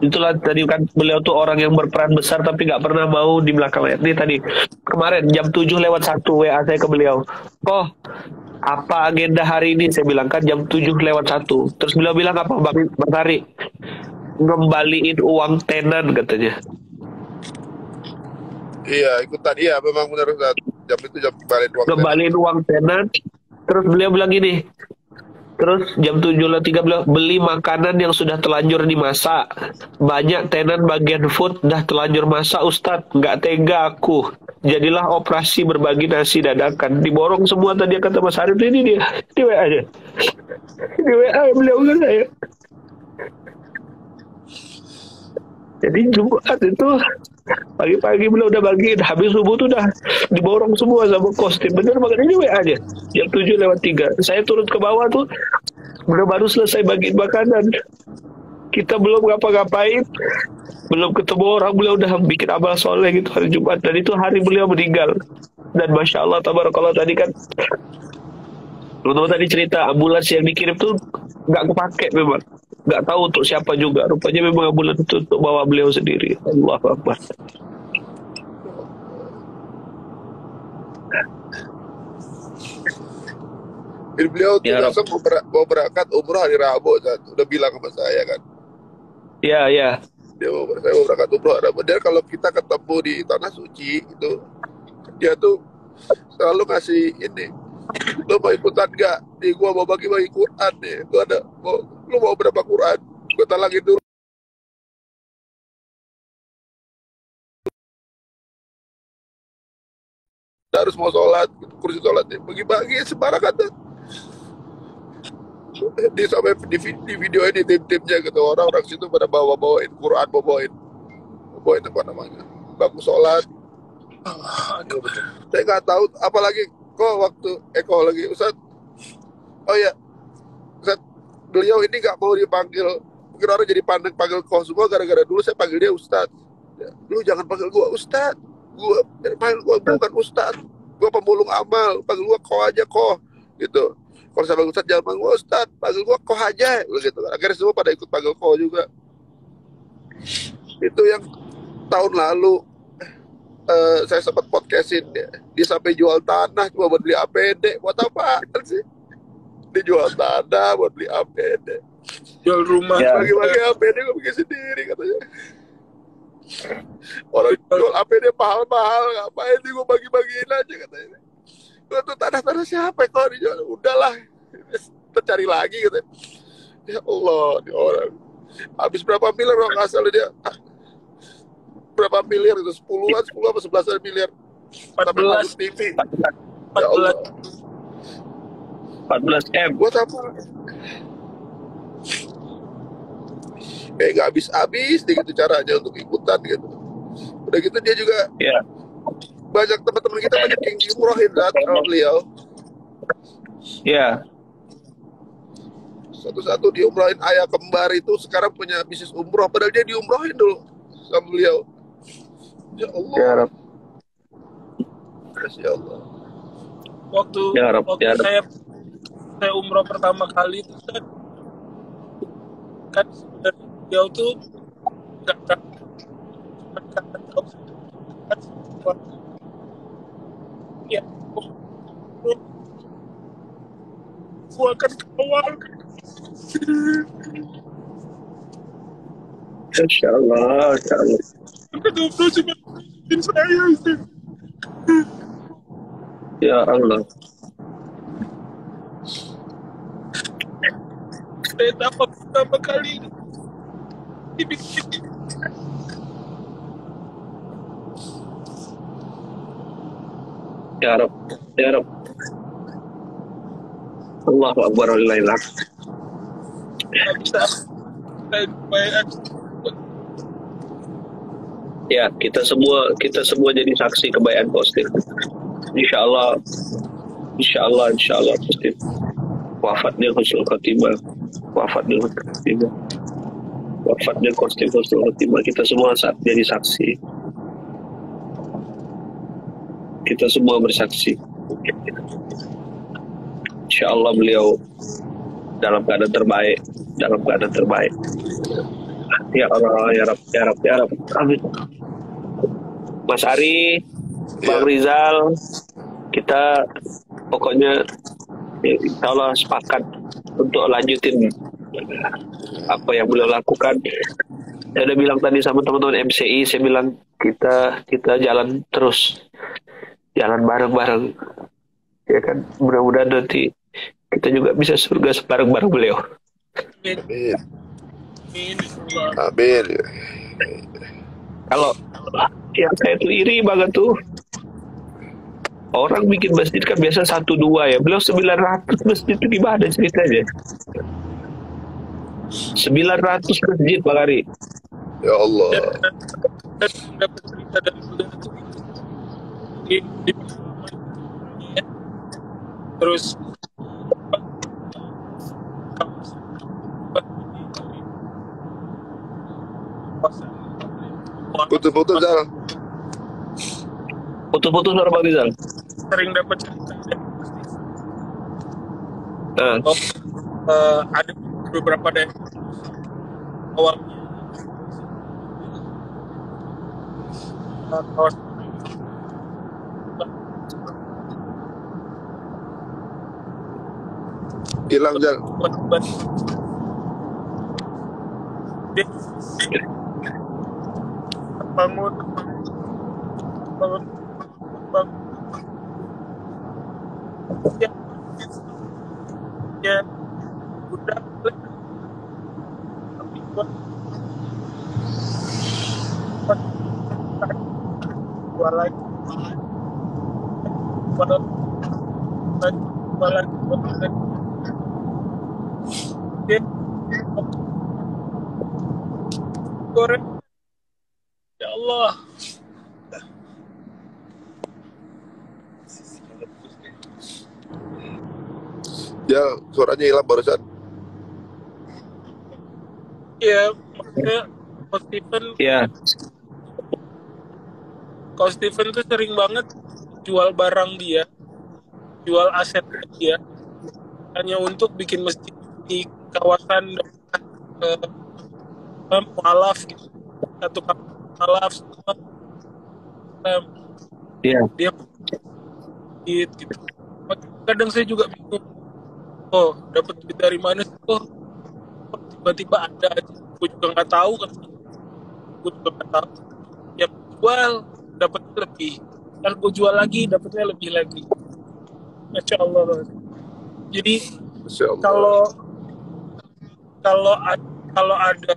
itulah tadi kan beliau tuh orang yang berperan besar tapi nggak pernah mau di belakang layar. Ini tadi kemarin jam 7:01 WA saya ke beliau. Oh, apa agenda hari ini? Saya bilang kan jam 7:01. Terus beliau bilang apa Bang Ari? Ngembaliin uang tenan katanya. Iya, ikutan. Iya, memang benar Ustaz. Jam itu jam balik uang. Ngembaliin uang tenan. Terus beliau bilang gini. Terus jam 7:03 beliau beli makanan yang sudah terlanjur dimasak. Banyak tenan bagian food dah terlanjur masak Ustadz. Nggak tega aku. Jadilah operasi berbagi nasi dadakan. Diborong semua tadi kata Mas Arif. Ini dia. Di WA aja. Di WA beliau ke saya. Jadi Jumat itu pagi-pagi beliau udah bagi, habis subuh tuh udah diborong semua sama kostim. Bener banget, ini WA aja jam 7:03. Saya turun ke bawah tuh udah baru selesai bagiin makanan. Kita belum ngapa-ngapain, belum ketemu orang, beliau udah bikin amal soleh gitu hari Jumat. Dan itu hari beliau meninggal. Dan Masya Allah, tabarakallah tadi kan teman-teman tadi cerita ambulans yang dikirim tuh nggak kepake memang. Nggak tahu untuk siapa juga. Rupanya memang ambulans itu untuk bawa beliau sendiri. Allahu Akbar. Jadi beliau tuh Ya, langsung mau berangkat umroh hari Rabu, Ustaz. Udah bilang sama saya kan. Iya, iya. Saya mau berangkat umroh. Dia kalau kita ketemu di tanah suci itu, dia tuh selalu ngasih ini, lo mau ikutan gak? Nih gua mau bagi-bagi Quran nih. Gua ada, lu mau berapa Quran? Gua talangin dulu. Harus mau sholat, kursi sholat nih. Bagi-bagi sembarangan tuh. Di sampai di video ini tim-timnya gitu, orang-orang situ pada bawain Quran, bawain apa namanya, bangku sholat. Aduh. Saya nggak tahu, apalagi kok waktu Eko lagi Ustaz. Oh ya, Ustaz, beliau ini nggak mau dipanggil, mungkin orang jadi panggil kau semua gara-gara dulu saya panggil dia Ustaz. Ya, lu jangan panggil gua Ustaz, panggil gua bukan Ustaz, gua pemulung amal, panggil gua kau aja kau gitu. Kalau saya panggil Ustaz jangan panggil gua Ustaz, panggil gua kau aja gitu. Akhirnya semua pada ikut panggil kau juga. Itu yang tahun lalu saya sempat podcastin dia sampai jual tanah cuma buat beli APD. Buat apa sih? Dia jual tanah buat beli APD. Jual rumah. Ya. Bagi-bagi APD gue bikin sendiri katanya. Orang jual APD mahal-mahal, ngapain sih gue bagi-bagiin aja katanya. Gue tuh tanah-tanah siapa kok dijual? Udahlah, kita cari lagi katanya. Ya Allah, ini orang habis berapa miliar kalau nggak salah dia, berapa miliar itu, 10 apa 11 miliar sampai 14 masuk TV. Ya Allah, 14 M. buat apa? Kayak nggak habis-habis deh gitu caranya untuk ikutan gitu. Udah gitu dia juga Ya. banyak teman-teman kita banyak yang diumrohin sama beliau. Ya. Satu-satu diumrohin, ayah kembar itu sekarang punya bisnis umroh, padahal dia diumrohin dulu sama beliau. Ya Allah. Ya Rab. Ya Allah. waktu Ya Rab, waktu ya Rab. saya umroh pertama kali itu kan sebenarnya dia tuh nggak tahu ya gua akan kawal. Insya Allah, Insya Allah. Karena umroh cuma bikin saya itu. Ya Allah. Saya dapat pertama kali dibikin. Ya Rab, ya Rab. Allahu Akbar walillahil hamd. Nggak bisa saya bayar. Ya, kita semua jadi saksi kebaikan positif. Insya Allah positif. Wafatnya husnul khotimah. Wafatnya positif husnul khotimah. Kita semua jadi saksi. Kita semua bersaksi. Insya Allah beliau dalam keadaan terbaik. Ya Allah, ya Rab, ya Rab, ya Rab. Amin. Mas Ari, Bang Rizal, kita pokoknya insya Allah sepakat untuk lanjutin apa yang beliau lakukan. Saya udah bilang tadi sama teman-teman MCI, saya bilang kita jalan terus, jalan bareng-bareng, ya kan. Mudah-mudahan nanti kita juga bisa surga bareng-bareng beliau. Amin. Amin. Amin. Kalau yang saya tuh iri banget tuh, orang bikin masjid kan biasa 1-2 ya. Beliau 900 masjid itu gimana ceritanya? 900 masjid Bang Ari. Ya Allah. Dan dapat cerita dari beliau itu di terus Putus-putus Zal. Putus-putus suara Bang Rizal. sering dapat cerita dari ada beberapa daerah awalnya kawasan Hilang Zal. buat dia bangun bangun bangun ya, ya udah tapi gua lagi dia goreng ya Allah. Ya, suaranya hilang barusan. Ya maksudnya Coach Steven tuh sering banget jual barang dia, jual aset dia hanya untuk bikin masjid di kawasan mualaf gitu. Satu mualaf semua dia gitu. Kadang saya juga bingung, dapat duit dari mana sih? Tiba-tiba ada aja, gue juga nggak tahu kan, yang jual dapat lebih, kan gue jual lagi dapatnya lebih lagi. Masya Allah. Jadi kalau ada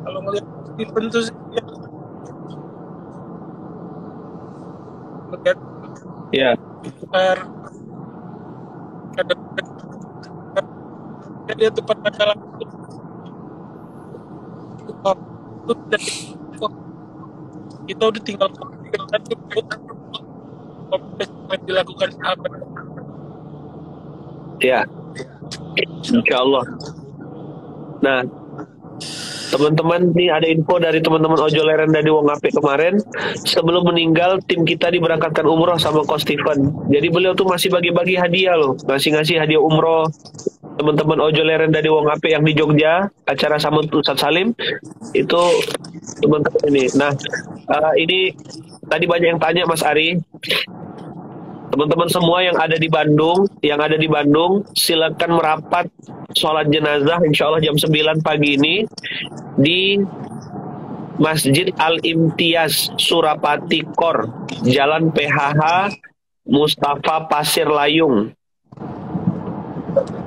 kalau ngelihat Steven tuh ngelihat dia tempat masalah kita udah tinggal dilakukan sahabat. Ya, insya Allah. Nah, teman-teman, nih ada info dari teman-teman Ojo Leren dari Wong Apik kemarin. Sebelum meninggal, tim kita diberangkatkan umroh sama Coach Steven. Jadi beliau tuh masih bagi-bagi hadiah loh, ngasih hadiah umroh. Teman-teman Ojo Leren dari Wong Apik yang di Jogja, acara sama Ustadz Salim, itu teman-teman ini. Nah, ini tadi banyak yang tanya Mas Ari. Teman-teman semua yang ada di Bandung, silakan merapat sholat jenazah insya Allah jam 9 pagi ini di Masjid Al-Imtiaz Surapati Kor, Jalan PHH Mustafa Pasir Layung,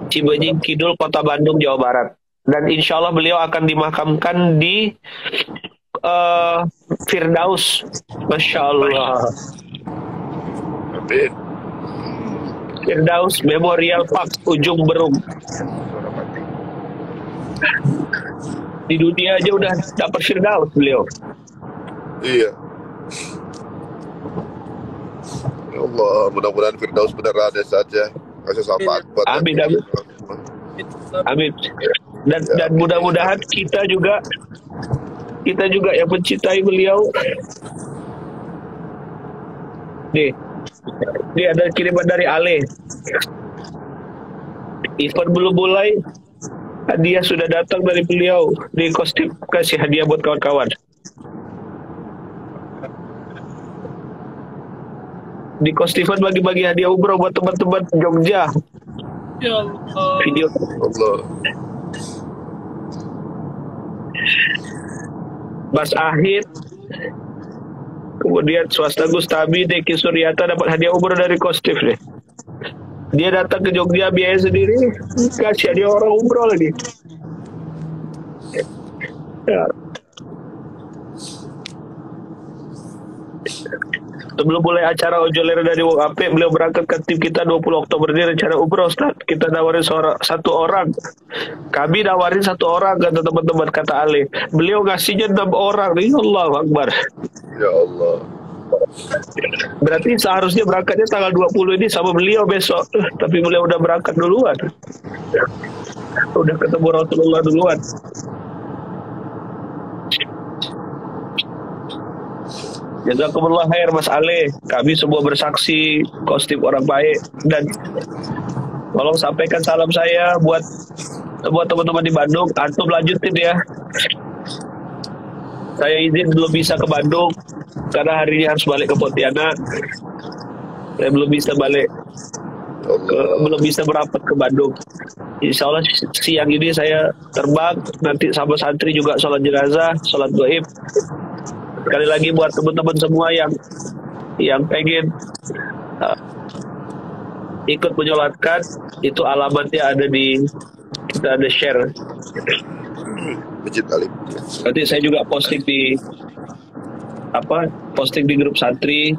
Cibenying Kidul, Kota Bandung, Jawa Barat. Dan insya Allah beliau akan dimakamkan di Firdaus. Masya Allah. Firdaus Memorial Park, Ujung Berung. Di dunia aja udah dapat Firdaus beliau. Iya. Ya Allah, mudah-mudahan Firdaus benar ada saja. Kasih syafaat buat amin. Amin. Dan mudah-mudahan kita juga yang mencintai beliau. Ini ada kiriman dari Ale. Event belum mulai, hadiah sudah datang dari beliau. Di kostum kasih hadiah buat kawan-kawan. Di Kostivan bagi-bagi hadiah umroh buat teman-teman Jogja. Ya Allah. Video Allah. Mas Ahid, kemudian swasta Gustabi, Deki Suryata dapat hadiah umroh dari Kostif nih. Dia datang ke Jogja biaya sendiri, kasih hadiah orang umroh lagi. Ya. Sebelum mulai acara Ojo Leren dari Wong Apik, beliau berangkat ke tim kita 20 Oktober ini rencana umroh, Ustaz. Kita nawarin satu orang. Kami nawarin satu orang, kata teman-teman, kata Ale. Beliau ngasihnya 6 orang. Ya Allah Akbar. Ya Allah. Berarti seharusnya berangkatnya tanggal 20 ini sama beliau besok. Tapi beliau udah berangkat duluan. Udah ketemu Rasulullah duluan. Jazakumullah khair Mas Ale. Kami semua bersaksi Kostim orang baik, dan tolong sampaikan salam saya buat teman-teman di Bandung. Antum lanjutin ya. Saya izin belum bisa ke Bandung karena hari ini harus balik ke Pontianak. Saya belum bisa balik, Allah. belum bisa merapat ke Bandung. Insya Allah siang ini saya terbang, nanti sama santri juga sholat jenazah, sholat gaib. Sekali lagi buat teman-teman semua yang pengen uh, ikut menyolatkan, itu alamatnya ada kita ada share. Masjid Alim. Nanti saya juga posting di grup santri.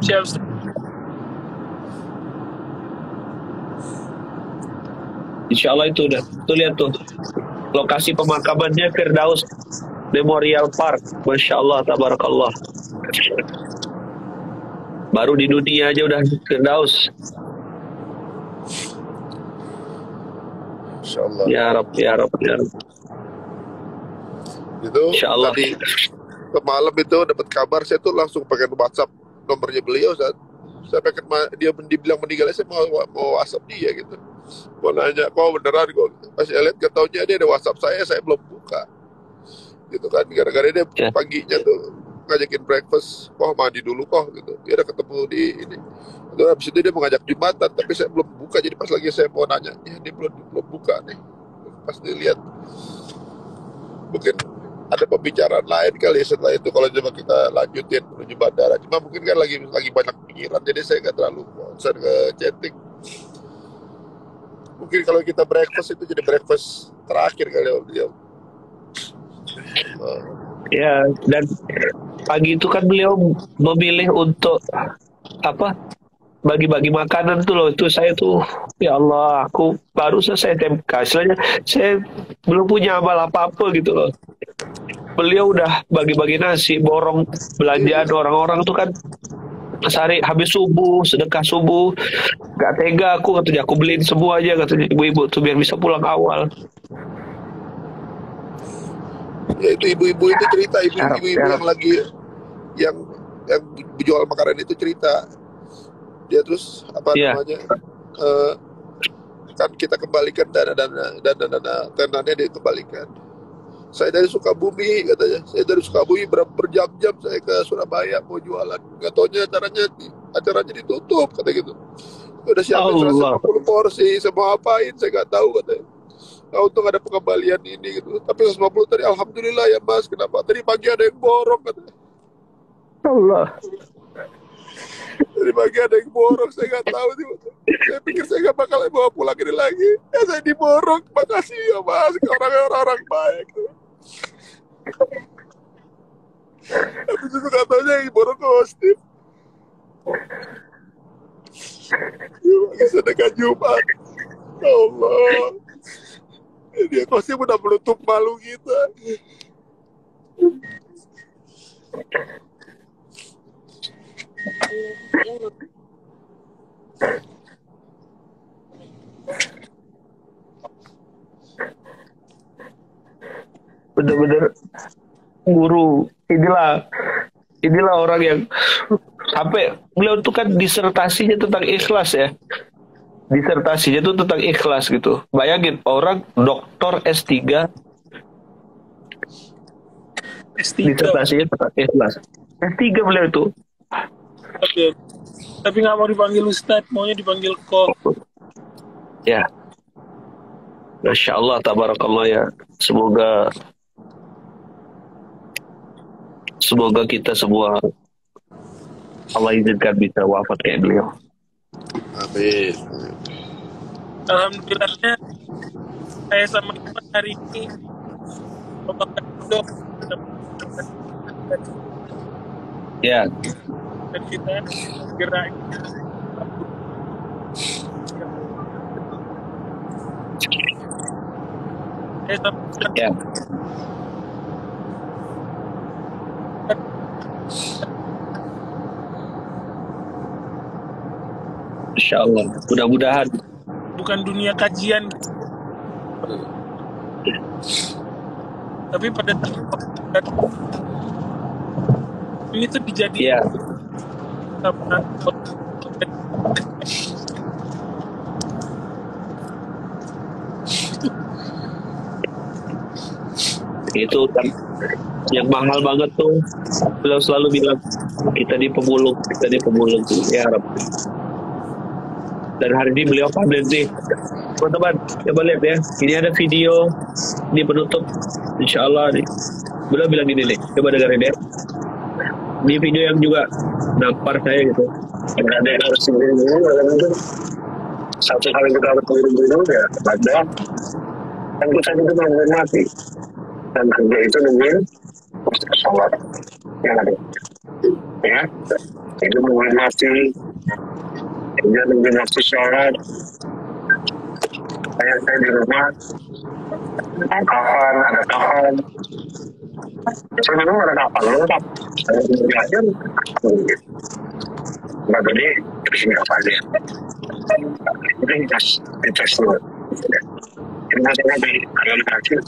Siap, Ustaz. Insya Allah itu udah. Tuh lihat tuh. Lokasi pemakamannya Firdaus Memorial Park. Masya Allah, tabarakallah. Baru di dunia aja udah Firdaus. Insyaallah. Ya Rab, ya Rab, ya Rab. Itu Insyaallah. tadi malam itu dapat kabar, saya tuh langsung pakai WhatsApp nomornya beliau, Ustaz. Saya pengen dia dibilang meninggal, saya mau WhatsApp dia gitu. Mau nanya, kok beneran kok? Pas saya lihat ketaunya dia ada WhatsApp saya belum buka. Gitu kan, gara-gara dia Ya. paginya tuh ngajakin breakfast, mandi dulu gitu. Dia udah ketemu di ini. Terus habis itu dia mau ngajak Jumatan, tapi saya belum buka. Jadi pas lagi saya mau nanya, ya dia belum buka nih. Pas dilihat, mungkin ada pembicaraan lain kali setelah itu kalau coba kita lanjutin menuju bandara. Cuma mungkin kan lagi banyak pikiran, jadi saya nggak terlalu konsen ke chatting. Mungkin kalau kita breakfast itu jadi breakfast terakhir kali dia. Ya, dan pagi itu kan beliau memilih untuk bagi-bagi makanan tuh loh. Itu saya tuh, ya Allah, aku baru selesai TMK, istilahnya saya belum punya amal apa-apa gitu loh. Beliau udah bagi-bagi nasi, borong belanjaan orang-orang tuh kan sehari habis subuh, sedekah subuh. Gak tega aku, katanya aku beliin semua aja, katanya ibu-ibu tuh biar bisa pulang awal. Ya itu ibu-ibu itu cerita, ibu-ibu yang lagi yang jual makanan itu cerita. Dia terus namanya kan kita kembalikan dana tenannya dia kembalikan. Saya dari Sukabumi katanya, saya dari Sukabumi berjam-jam saya ke Surabaya mau jualan, nggak taunya acaranya ditutup kata gitu. Udah siapin 150 porsi, semua apain saya nggak tahu katanya. Nah, untung ada pengembalian ini gitu. Tapi 150 tadi alhamdulillah ya Mas, kenapa? Tadi pagi ada yang borong katanya. Allah. Tadi pagi ada yang borong, saya nggak tahu sih. Saya pikir saya nggak bakal bawa pulang ini lagi. Ya saya diborong, makasih ya Mas, orang-orang baik. Habis itu nggak taunya yang borong ke Steve. Lagi sedekah Jumat. Ya Allah. Dia kosnya udah menutup malu kita. Bener-bener guru. Inilah orang yang sampai beliau tuh kan disertasinya tentang ikhlas ya. Disertasinya tuh tentang ikhlas gitu. Bayangin orang doktor S3 disertasinya tentang ikhlas. S3 beliau itu. Oke. Tapi nggak mau dipanggil Ustadz, maunya dipanggil Ko. Ya. Masya Allah, tabarakallah ya. Semoga kita semua Allah izinkan bisa wafat kayak beliau. Amin. Alhamdulillahnya saya sama Iman hari ini memakan dok Ya. dan kita gerak. Saya sama Ya. Insya Allah, mudah-mudahan. bukan dunia kajian, tapi pada ini tuh dijadikan Ya. sama Itu kan yang mahal banget tuh. Beliau selalu bilang kita di pemulung, ya Arab. Dan hari ini beliau panen nih, teman-teman. Coba lihat ya, ini ada video di penutup, insya Allah nih. Beliau bilang gini nih, coba dengerin ya. Ini video yang juga nampar saya gitu. Ada yang harus dulu, satu hal yang kita harus dulu ya ada dan kita juga menghormati dan kerja itu nungguin sholat yang ada ya itu menghormati kerja nungguin waktu sholat saya di rumah ada kapan saya memang ada kapan lengkap saya belajar nggak jadi terus nggak aja itu interest dulu ini masalah di kalian kecil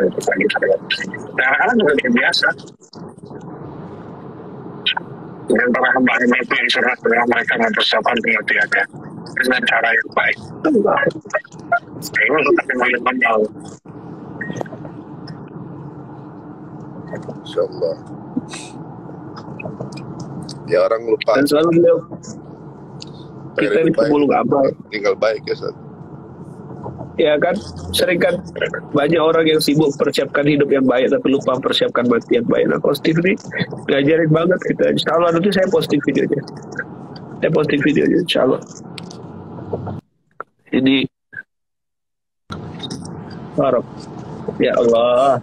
itu lagi sekarang juga biasa dan para hamba-hamba itu yang surat mereka mempersiapkan pengertiannya dengan cara yang baik ini tetap yang mental Insyaallah. Ya orang lupa. Dan selalu beliau kita di pemulung abal tinggal baik ya Ustaz. ya kan, sering kan banyak orang yang sibuk persiapkan hidup yang baik tapi lupa persiapkan mati yang baik. Nah positif ini ngajarin banget kita. Insya Allah nanti saya posting videonya, insya Allah. Ini Arab ya Allah,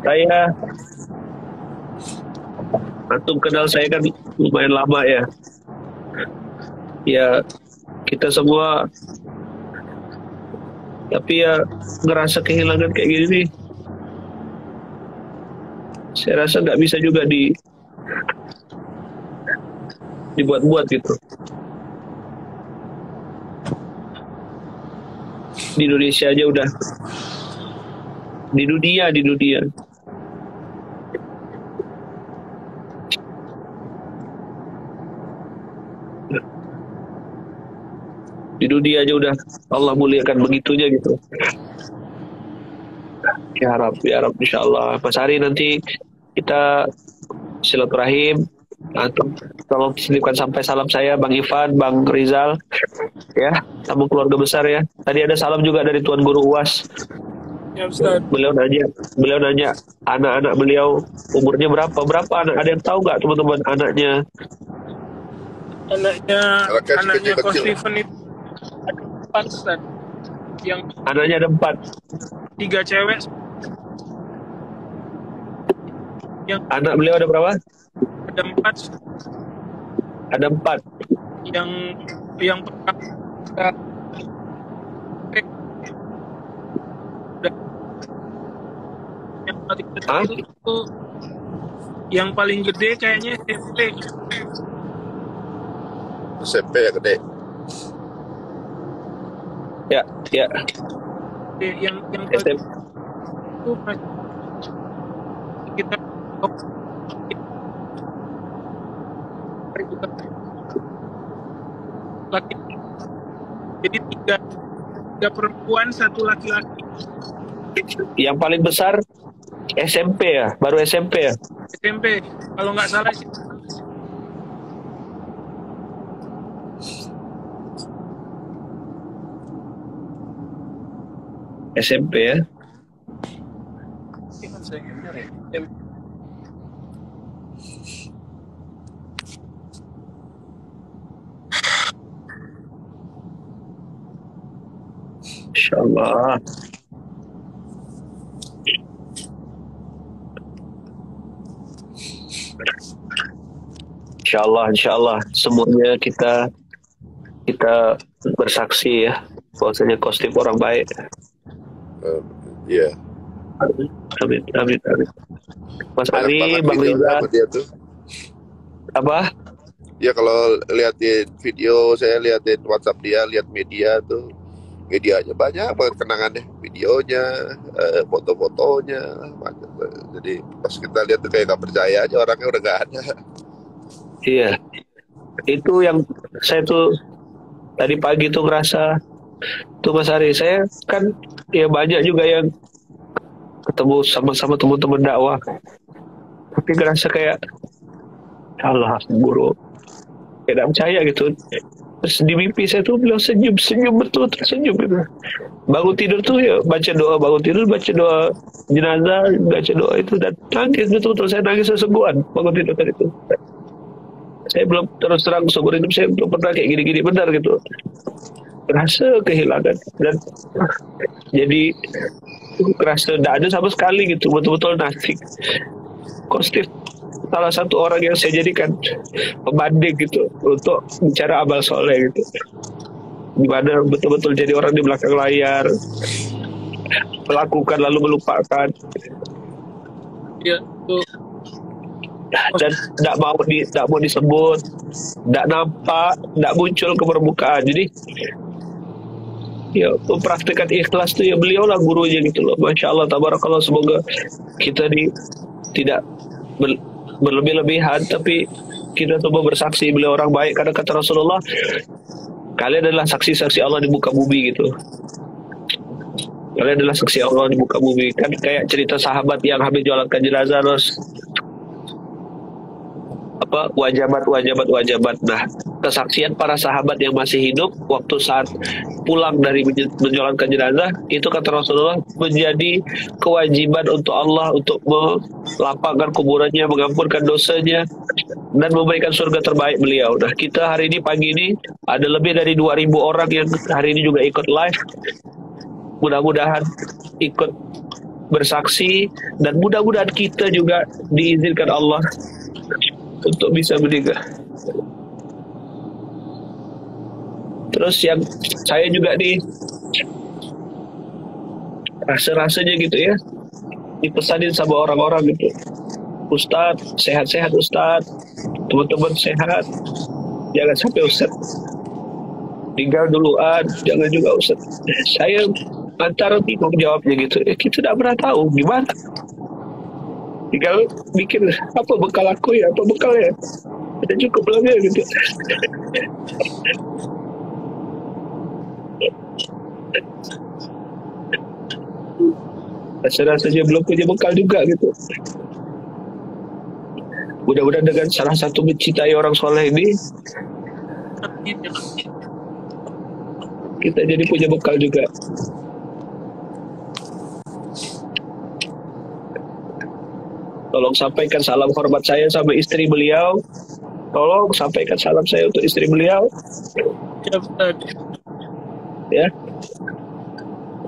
saya antum kenal saya kan lumayan lama ya. Ya kita semua tapi ya ngerasa kehilangan kayak gini nih. Saya rasa nggak bisa juga dibuat-buat gitu. Di Indonesia aja udah, di dunia. Di dunia aja udah Allah muliakan begitunya gitu. Ya Arab, insya Allah. Mas Ari nanti kita silaturahim. Tolong selipkan sampai salam saya, Bang Ivan, Bang Rizal, ya, sama keluarga besar ya. Tadi ada salam juga dari Tuan Guru UAS. Ya Ustaz. Beliau nanya anak-anak beliau umurnya berapa anak, ada yang tahu nggak teman-teman anaknya Coach Steven itu ada 4 Ustaz. Yang anaknya ada 4, 3 cewek. Yang anak beliau ada berapa? ada 4. Ada 4. Yang pertama yang paling kecil itu yang paling gede kayaknya SMP ya gede. Ya. yang SMP. itu kita laki, jadi 3 perempuan 1 laki-laki. Yang paling besar SMP ya, baru SMP ya. SMP kalau nggak salah sih. SMP ya. Insyaallah. Insyaallah semuanya kita bersaksi ya bahwasanya Kostip orang baik. Iya. Amin. Mas Ari, Bang Riza. Apa? Ya kalau liatin video, saya liatin WhatsApp dia, lihat media tuh. Medianya banyak banget kenangannya, videonya, foto-fotonya, banyak. Jadi pas kita lihat tuh kayak gak percaya aja orangnya udah gak ada. Iya, itu yang saya tuh tadi pagi tuh ngerasa tuh Mas Ari, saya kan ya banyak juga yang ketemu sama-sama teman-teman dakwah, tapi ngerasa kayak Allah guru tidak percaya gitu. Terus di mimpi saya tuh beliau senyum betul, tersenyum gitu. Bangun tidur tuh ya baca doa, bangun tidur baca doa jenazah, baca doa itu, dan nangis betul-betul. Saya nangis sesungguhan bangun tidur tadi itu. Saya belum, terus terang seumur hidup saya belum pernah kayak gini-gini benar gitu. Rasa kehilangan, dan jadi rasa tidak ada sama sekali gitu, betul-betul nothing. Kostif salah satu orang yang saya jadikan pembanding gitu untuk bicara amal soleh gitu, gimana betul-betul jadi orang di belakang layar, melakukan lalu melupakan, Ya, itu dan tidak mau disebut, tidak nampak, tidak muncul ke permukaan. Jadi ya mempraktikkan ikhlas tuh ya beliau lah gurunya gitu loh. Masya Allah, tabarakallah. Semoga kita tidak berlebih-lebihan, tapi kita coba bersaksi beliau orang baik, karena kata Rasulullah, kalian adalah saksi-saksi Allah di muka bumi gitu. Kalian adalah saksi Allah di muka bumi. Kan kayak cerita sahabat yang habis jualankan jenazah terus wajabat. Nah, kesaksian para sahabat yang masih hidup waktu saat pulang dari menjalankan jenazah itu, kata Rasulullah, menjadi kewajiban untuk Allah untuk melapangkan kuburannya, mengampunkan dosanya, dan memberikan surga terbaik beliau. Nah, kita hari ini pagi ini ada lebih dari 2.000 orang yang hari ini juga ikut live. Mudah-mudahan ikut bersaksi, dan mudah-mudahan kita juga diizinkan Allah untuk bisa menikah. Terus yang saya juga rasa-rasanya gitu ya, dipesanin sama orang-orang gitu, Ustadz sehat-sehat, Ustadz, teman-teman sehat, jangan sampai Ustadz tinggal duluan, jangan juga Ustadz. Saya antara bingung jawabnya gitu, kita tidak pernah tahu gimana. Tinggal mikir, apa bekal aku ya, apa bekal ya, ada cukup lah ya gitu. Rasa-rasanya belum punya bekal juga gitu. Mudah-mudahan dengan salah satu mencintai orang soleh ini, kita jadi punya bekal juga. Tolong sampaikan salam hormat saya sama istri beliau. Tolong sampaikan salam saya untuk istri beliau. Ya.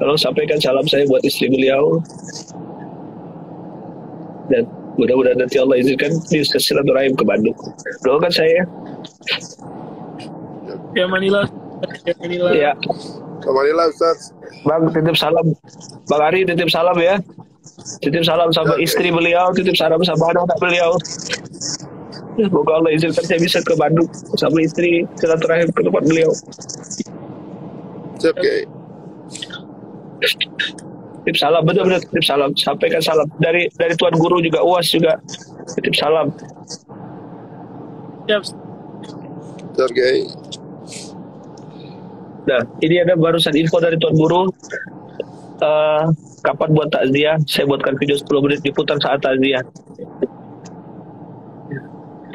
Tolong sampaikan salam saya buat istri beliau. Dan mudah-mudahan nanti Allah izinkan bisa silaturahim ke Bandung. Doakan saya. ya Manila. Ya. Ke Manila, Ustaz. Bang, titip salam. Bang Ari, titip salam ya. Titip salam sama istri beliau, titip salam sama anak-anak beliau. Semoga Allah izinkan saya bisa ke Bandung sama istri, silaturahim ke tempat beliau. Siap, Kiai. Titip salam, benar-benar titip salam. Sampaikan salam dari Tuan Guru juga, UAS juga. Titip salam. Siap. Siap, Kiai. Nah, ini ada barusan info dari Tuan Guru. Kapan buat takziah? Saya buatkan video 10 menit diputar saat takziah.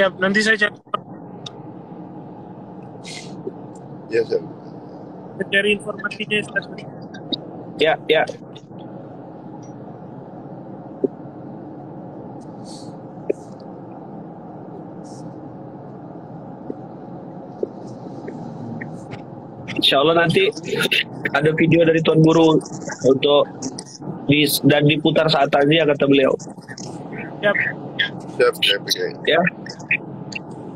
Siap, nanti saya Ya, siap. cari informasinya. Ya. Insya Allah nanti ada video dari Tuan Guru untuk dan diputar saat takziah, kata beliau. Siap. Siap, Kiai. Ya.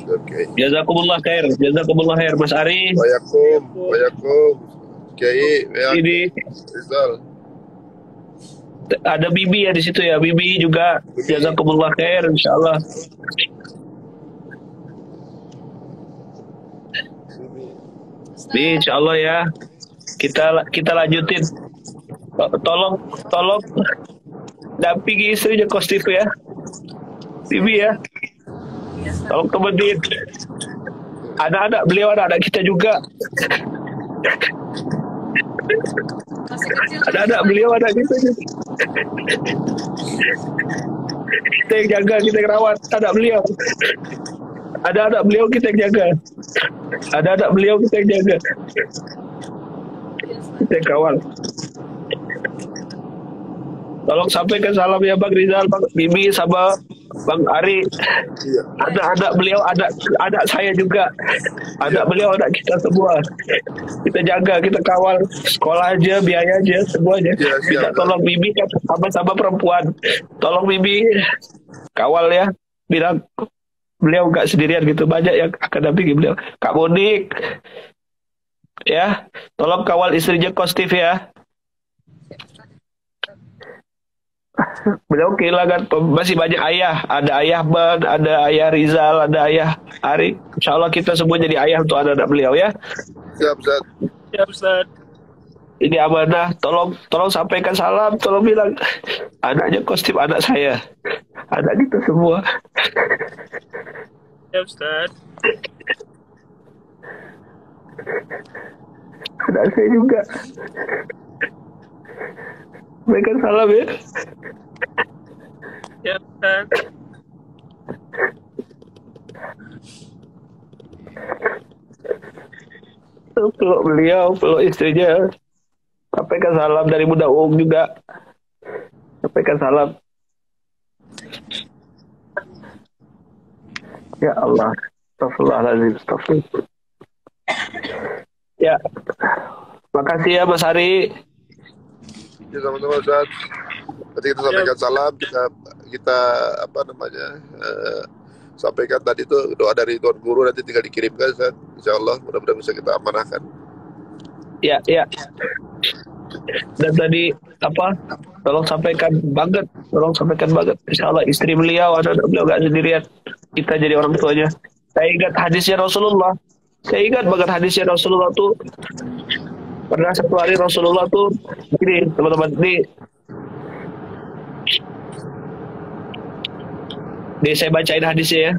Siap, Kiai. Jazakumullah khair, Mas Ari. Waalaikumsalam. Kiai, ya. Ini Rizal. ada Bibi ya di situ ya, Bibi juga. Jazakumullah khair, insyaallah. Bi, insyaallah ya. Kita lanjutin. Tolong dampingi istrinya Kostif ya, Bibi ya. Tolong temenin anak-anak beliau, anak-anak kita juga. Anak-anak beliau, anak kita juga. Kita yang jaga, kita yang rawat anak beliau. Ada anak beliau kita yang jaga. Ada anak beliau kita yang jaga. Kita yang kawal. Tolong sampaikan salam ya Bang Rizal, Bang Bibi, sama Bang Ari. Anak-anak beliau, anak saya juga. Anak beliau, anak kita semua. Kita jaga, kita kawal. Sekolah aja, biaya aja, semuanya. Kita tolong Bibi, sama-sama perempuan. Tolong Bibi, kawal ya. Bilang beliau nggak sendirian gitu, banyak yang akan dampingi beliau. Kak Monik, ya, tolong kawal istrinya Kostif ya. Beliau kehilangan masih banyak ayah. Ada ayah Ban, ada ayah Rizal, ada ayah Ari. Insya Allah kita semua jadi ayah untuk anak-anak beliau ya. Siap, Ustaz. Siap, Ustaz. Ini amanah. Tolong sampaikan salam. Tolong bilang anaknya Kostif anak saya. Anak kita semua. Siap, Ustaz. Anak saya juga. Sampaikan salam ya. Siap, Ustaz. Peluk beliau, peluk istrinya. Sampaikan salam dari Bunda Ung juga. Sampaikan salam. Ya Allah. Astagfirullahaladzim. Astagfirullah. Ya. Makasih ya Mas Ari. Ya, sama-sama Ustaz. Nanti kita sampaikan salam, kita apa namanya, sampaikan tadi itu doa dari Tuan Guru, nanti tinggal dikirimkan Ustaz. Insya Allah mudah-mudahan bisa kita amanahkan. Ya. Dan tadi apa? Tolong sampaikan banget. Insya Allah istri beliau, anak-anak beliau gak sendirian. Kita jadi orang tuanya. Saya ingat hadisnya Rasulullah. Tuh. Pernah satu hari Rasulullah tuh gini, teman-teman, nih saya bacain hadisnya ya.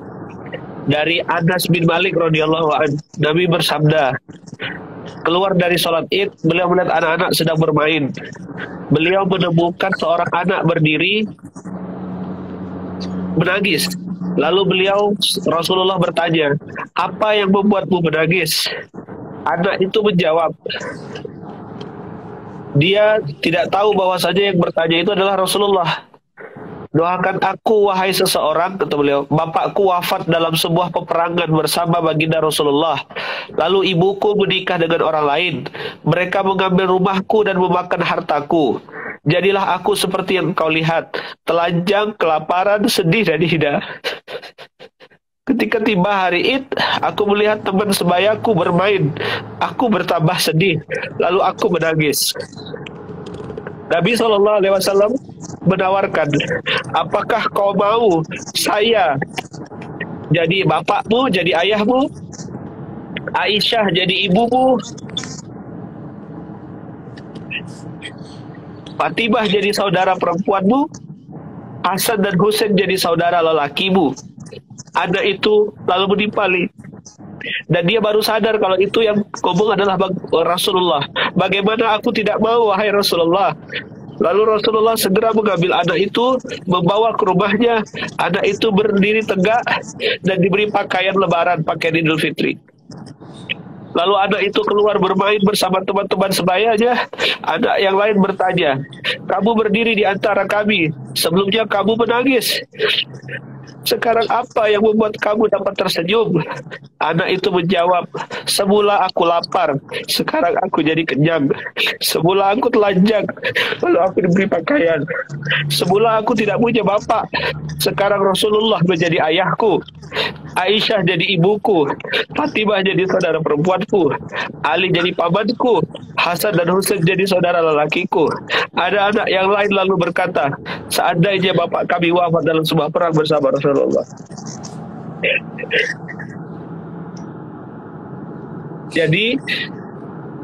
Dari Anas bin Malik radhiyallahu anhu, Nabi bersabda, keluar dari sholat Id, beliau melihat anak-anak sedang bermain. Beliau menemukan seorang anak berdiri menangis. Lalu Rasulullah bertanya, apa yang membuatmu menangis? Anak itu menjawab, dia tidak tahu bahwasanya yang bertanya itu adalah Rasulullah. Doakan aku wahai seseorang, kata beliau, bapakku wafat dalam sebuah peperangan bersama baginda Rasulullah. Lalu ibuku menikah dengan orang lain. Mereka mengambil rumahku dan memakan hartaku. Jadilah aku seperti yang kau lihat, telanjang, kelaparan, sedih dan hina. Ketika tiba hari Id, aku melihat teman sebayaku bermain. Aku bertambah sedih, lalu aku menangis. Nabi SAW menawarkan, apakah kau mau saya jadi bapakmu, jadi ayahmu, Aisyah jadi ibumu, Fatimah jadi saudara perempuanmu, Hasan dan Husain jadi saudara lelakimu. Anak itu lalu menimpali, dan dia baru sadar kalau itu yang ngomong adalah Rasulullah. Bagaimana aku tidak mau, wahai Rasulullah? Lalu Rasulullah segera mengambil anak itu, membawa ke rumahnya. Anak itu berdiri tegak dan diberi pakaian lebaran, pakaian Idul Fitri. Lalu anak itu keluar bermain bersama teman-teman sebayanya. Anak yang lain bertanya, kamu berdiri di antara kami, sebelumnya kamu menangis. Sekarang apa yang membuat kamu dapat tersenyum? Anak itu menjawab, semula aku lapar, sekarang aku jadi kenyang. Semula aku telanjang, lalu aku diberi pakaian. Semula aku tidak punya bapak, sekarang Rasulullah menjadi ayahku. Aisyah jadi ibuku, Fatimah jadi saudara perempuanku, Ali jadi pamanku, Hasan dan Husain jadi saudara lelakiku. Ada anak yang lain lalu berkata, seandainya bapak kami wafat dalam sebuah perang bersama Rasulullah. Jadi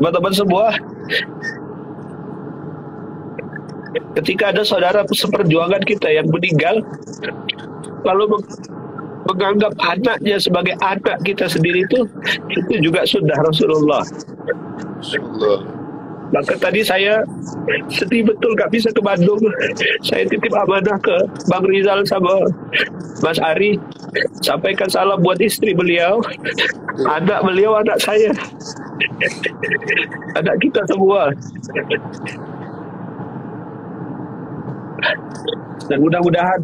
teman-teman semua, ketika ada saudara seperjuangan kita yang meninggal, lalu menganggap anaknya sebagai anak kita sendiri, itu juga sunnah Rasulullah. Maka tadi saya sedih betul gak bisa ke Bandung. Saya titip amanah ke Bang Rizal sama Mas Ari. Sampaikan salam buat istri beliau, anak beliau, anak saya, anak kita semua. Dan mudah-mudahan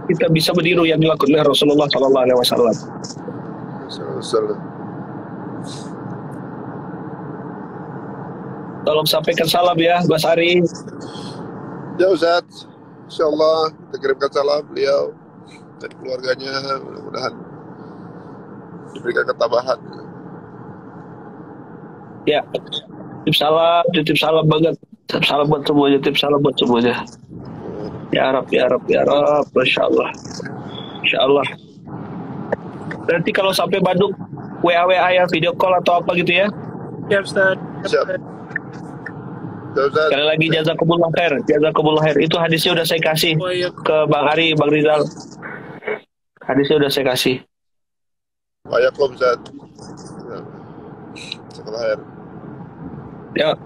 kita bisa meniru yang dilakukan oleh Rasulullah SAW. Tolong sampaikan salam ya, Mas Ari. Ya Ustaz, insyaallah kita kirimkan salam beliau dan keluarganya, mudah-mudahan diberikan ketabahan. Ya, titip salam banget. Titip salam buat semuanya. Ya Rab, Masya Allah. Nanti kalau sampai Bandung, WA ya, video call atau apa gitu ya. Ya Ustaz. Siap. Ya, Ustaz. Sekali lagi jazakumullah khair. Itu hadisnya udah saya kasih Oh, iya. ke Bang Ari, Bang Rizal. Hadisnya udah saya kasih. Waalaikumsalam Ustaz. Sekolah. Ya,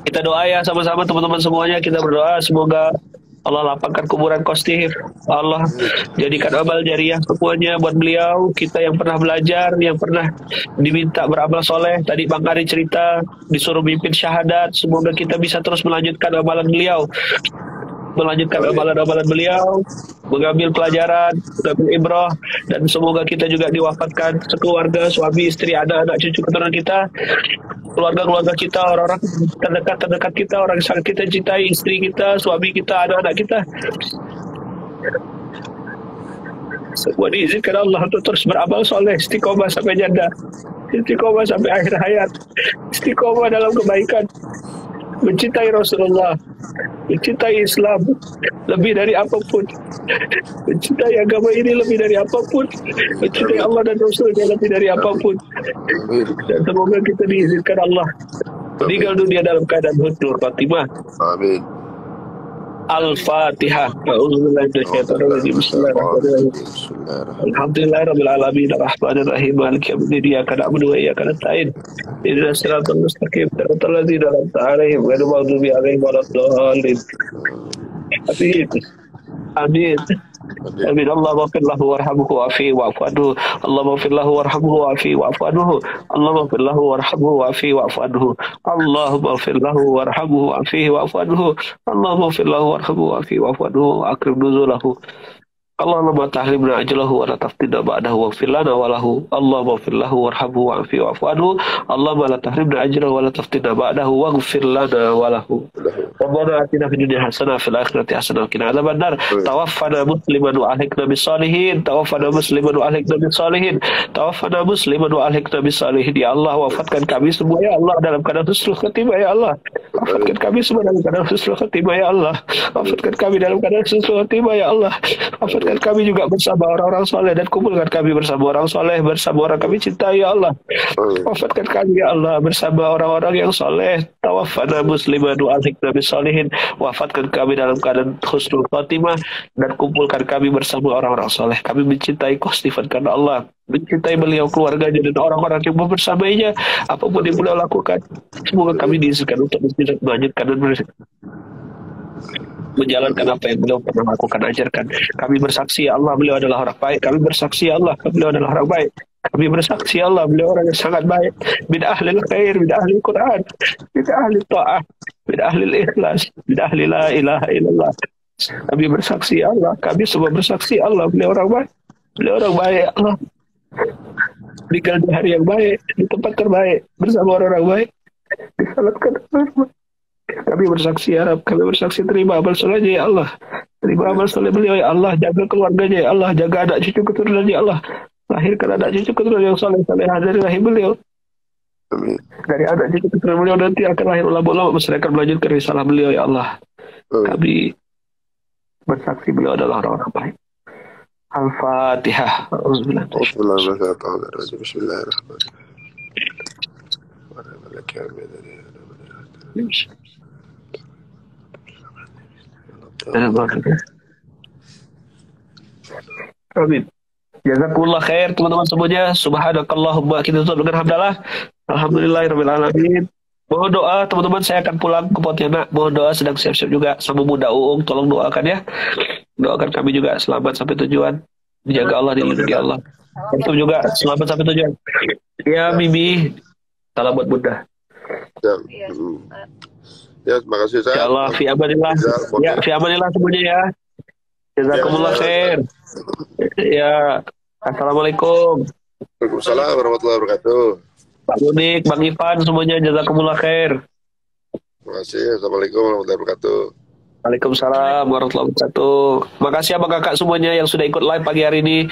kita doa ya sama-sama teman-teman semuanya. Kita berdoa semoga Allah lapangkan kuburan Kostif. Allah jadikan amal jariah semuanya buat beliau. Kita yang pernah belajar, yang pernah diminta beramal soleh. Tadi Bang Ari cerita disuruh mimpin syahadat. Semoga kita bisa terus melanjutkan amalan beliau. Amalan-amalan beliau, mengambil pelajaran, mengambil ibrah, dan semoga kita juga diwafatkan sekeluarga, suami, istri, anak-anak, cucu keturunan kita, keluarga kita, orang-orang terdekat kita, orang yang sangat kita cintai, istri kita, suami kita, anak-anak kita. Semua diizinkan Allah untuk terus beramal soleh, istiqomah sampai janda, istiqomah sampai akhir hayat, istiqomah dalam kebaikan, mencintai Rasulullah, mencintai Islam lebih dari apapun, mencintai agama ini lebih dari apapun, mencintai Allah dan Rasulnya lebih dari apapun. Dan semoga kita diizinkan Allah meninggal dunia dalam keadaan husnul khatimah. Amin. Al-Fatihah. A'udzubillahi Bismillahirrahmanirrahim. Alhamdulillahirabbil alamin arrahmanir rahim maliki yaumiddin iyyaka na'budu wa iyyaka nasta'in ihdinas siratal mustaqim siratal ladzina an'amta 'alaihim ghairil maghdubi 'alaihim waladdallin. Amin. Amin. Allahumma fir lahu warhamhu wa'afihi wa'fu anhu. Allahumma fir lahu warhamhu wa'afihi wa'fu anhu. Allahumma fir lahu warhamhu wa'afihi wa'fu anhu. Allahumma fir lahu warhamhu wa'afihi wa'fu anhu. Allahumma fir lahu warhamhu wa'afihi wa'fu anhu. Akrim nuzulahu. Allahumma tahrimna ajlahu wa la taftina ba'dahu waghfir lana wa lahu. Allahumma fir lahu warhamhu wa'afihi wa'fu anhu. Allahumma la tahrimna ajlahu wa la taftina ba'dahu waghfir lana wa lahu. Rabbana atina fid dunya hasanah fil akhirati hasanah wa qina adzabannar. Tawaffana musliman wa alhiqna bis salihin. Tawaffana musliman wa alhiqna bis salihin. Tawaffana musliman wa alhiqna bis salihin. Ya Allah, wafatkan kami semua ya Allah dalam keadaan husnul khatimah ya Allah. Wafatkan kami semua dalam keadaan husnul khatimah ya Allah. Wafatkan kami dalam keadaan husnul khatimah ya Allah. Wafatkan kami juga bersama orang-orang soleh dan kumpulkan kami bersama orang soleh, bersama orang kami cintai ya Allah. Wafatkan kami ya Allah bersama orang-orang yang soleh. Tawaffana musliman wa alhiqna bis salihin. Wafatkan kami dalam keadaan husnul khatimah dan kumpulkan kami bersama orang-orang soleh. Kami mencintai Kostifan karena Allah, mencintai beliau, keluarganya dan orang-orang yang bersamanya. Apapun yang beliau lakukan, semoga kami diizinkan untuk melanjutkan dan menjalankan apa yang beliau pernah lakukan, ajarkan. Kami bersaksi ya Allah, beliau adalah orang baik. Kami bersaksi ya Allah, beliau adalah orang baik. Kami bersaksi ya Allah, beliau orang yang sangat baik. Min ahlil khair, min ahlil Quran, min ahlil ta'ah, min ahlil ikhlas, min ahli la ilaha illallah. Kami bersaksi ya Allah, kami semua bersaksi ya Allah, beliau orang baik. Beliau orang baik ya Allah. Meninggal di hari yang baik, di tempat terbaik, bersama orang-orang baik, disalatkan. Kami bersaksi ya Rabb, kami bersaksi terima amal solehnya ya Allah, terima amal soleh beliau ya Allah, jaga keluarganya ya Allah, jaga anak cucu keturunan ya Allah, lahirkan anak cucu keturunan yang soleh-soleh dari rahim beliau. Amin. Dari anak cucu keturunan beliau nanti akan lahir ulama-ulama masyarakat melanjutkan risalah beliau ya Allah. Kami bersaksi beliau adalah orang-orang baik. Al-Fatihah. Amin. Jazakumullah khair teman-teman semuanya. Subhanakallahumma, kita tutup dengan hamdalah. Alhamdulillahirrahmanirrahim. Mohon doa teman-teman, saya akan pulang ke Pontianak. Mohon doa, sedang siap-siap juga sama Bunda Uung. Tolong doakan ya. Doakan kami juga selamat sampai tujuan. Dijaga Allah, dilindungi Allah. Antum juga selamat sampai tujuan. Ya Mimi, salam buat Bunda. Ya, ya terima kasih Ya saya. Allah, fi amanillah. Ya, fi amanillah semuanya ya. Jazakumullah khair. Ya, assalamualaikum. Waalaikumsalam warahmatullahi wabarakatuh. Pak Unik, Bang Ipan, semuanya jazakumullah khair. Terima kasih. Assalamualaikum warahmatullahi wabarakatuh. Waalaikumsalam warahmatullahi wabarakatuh. Makasih abang kakak semuanya yang sudah ikut live pagi hari ini.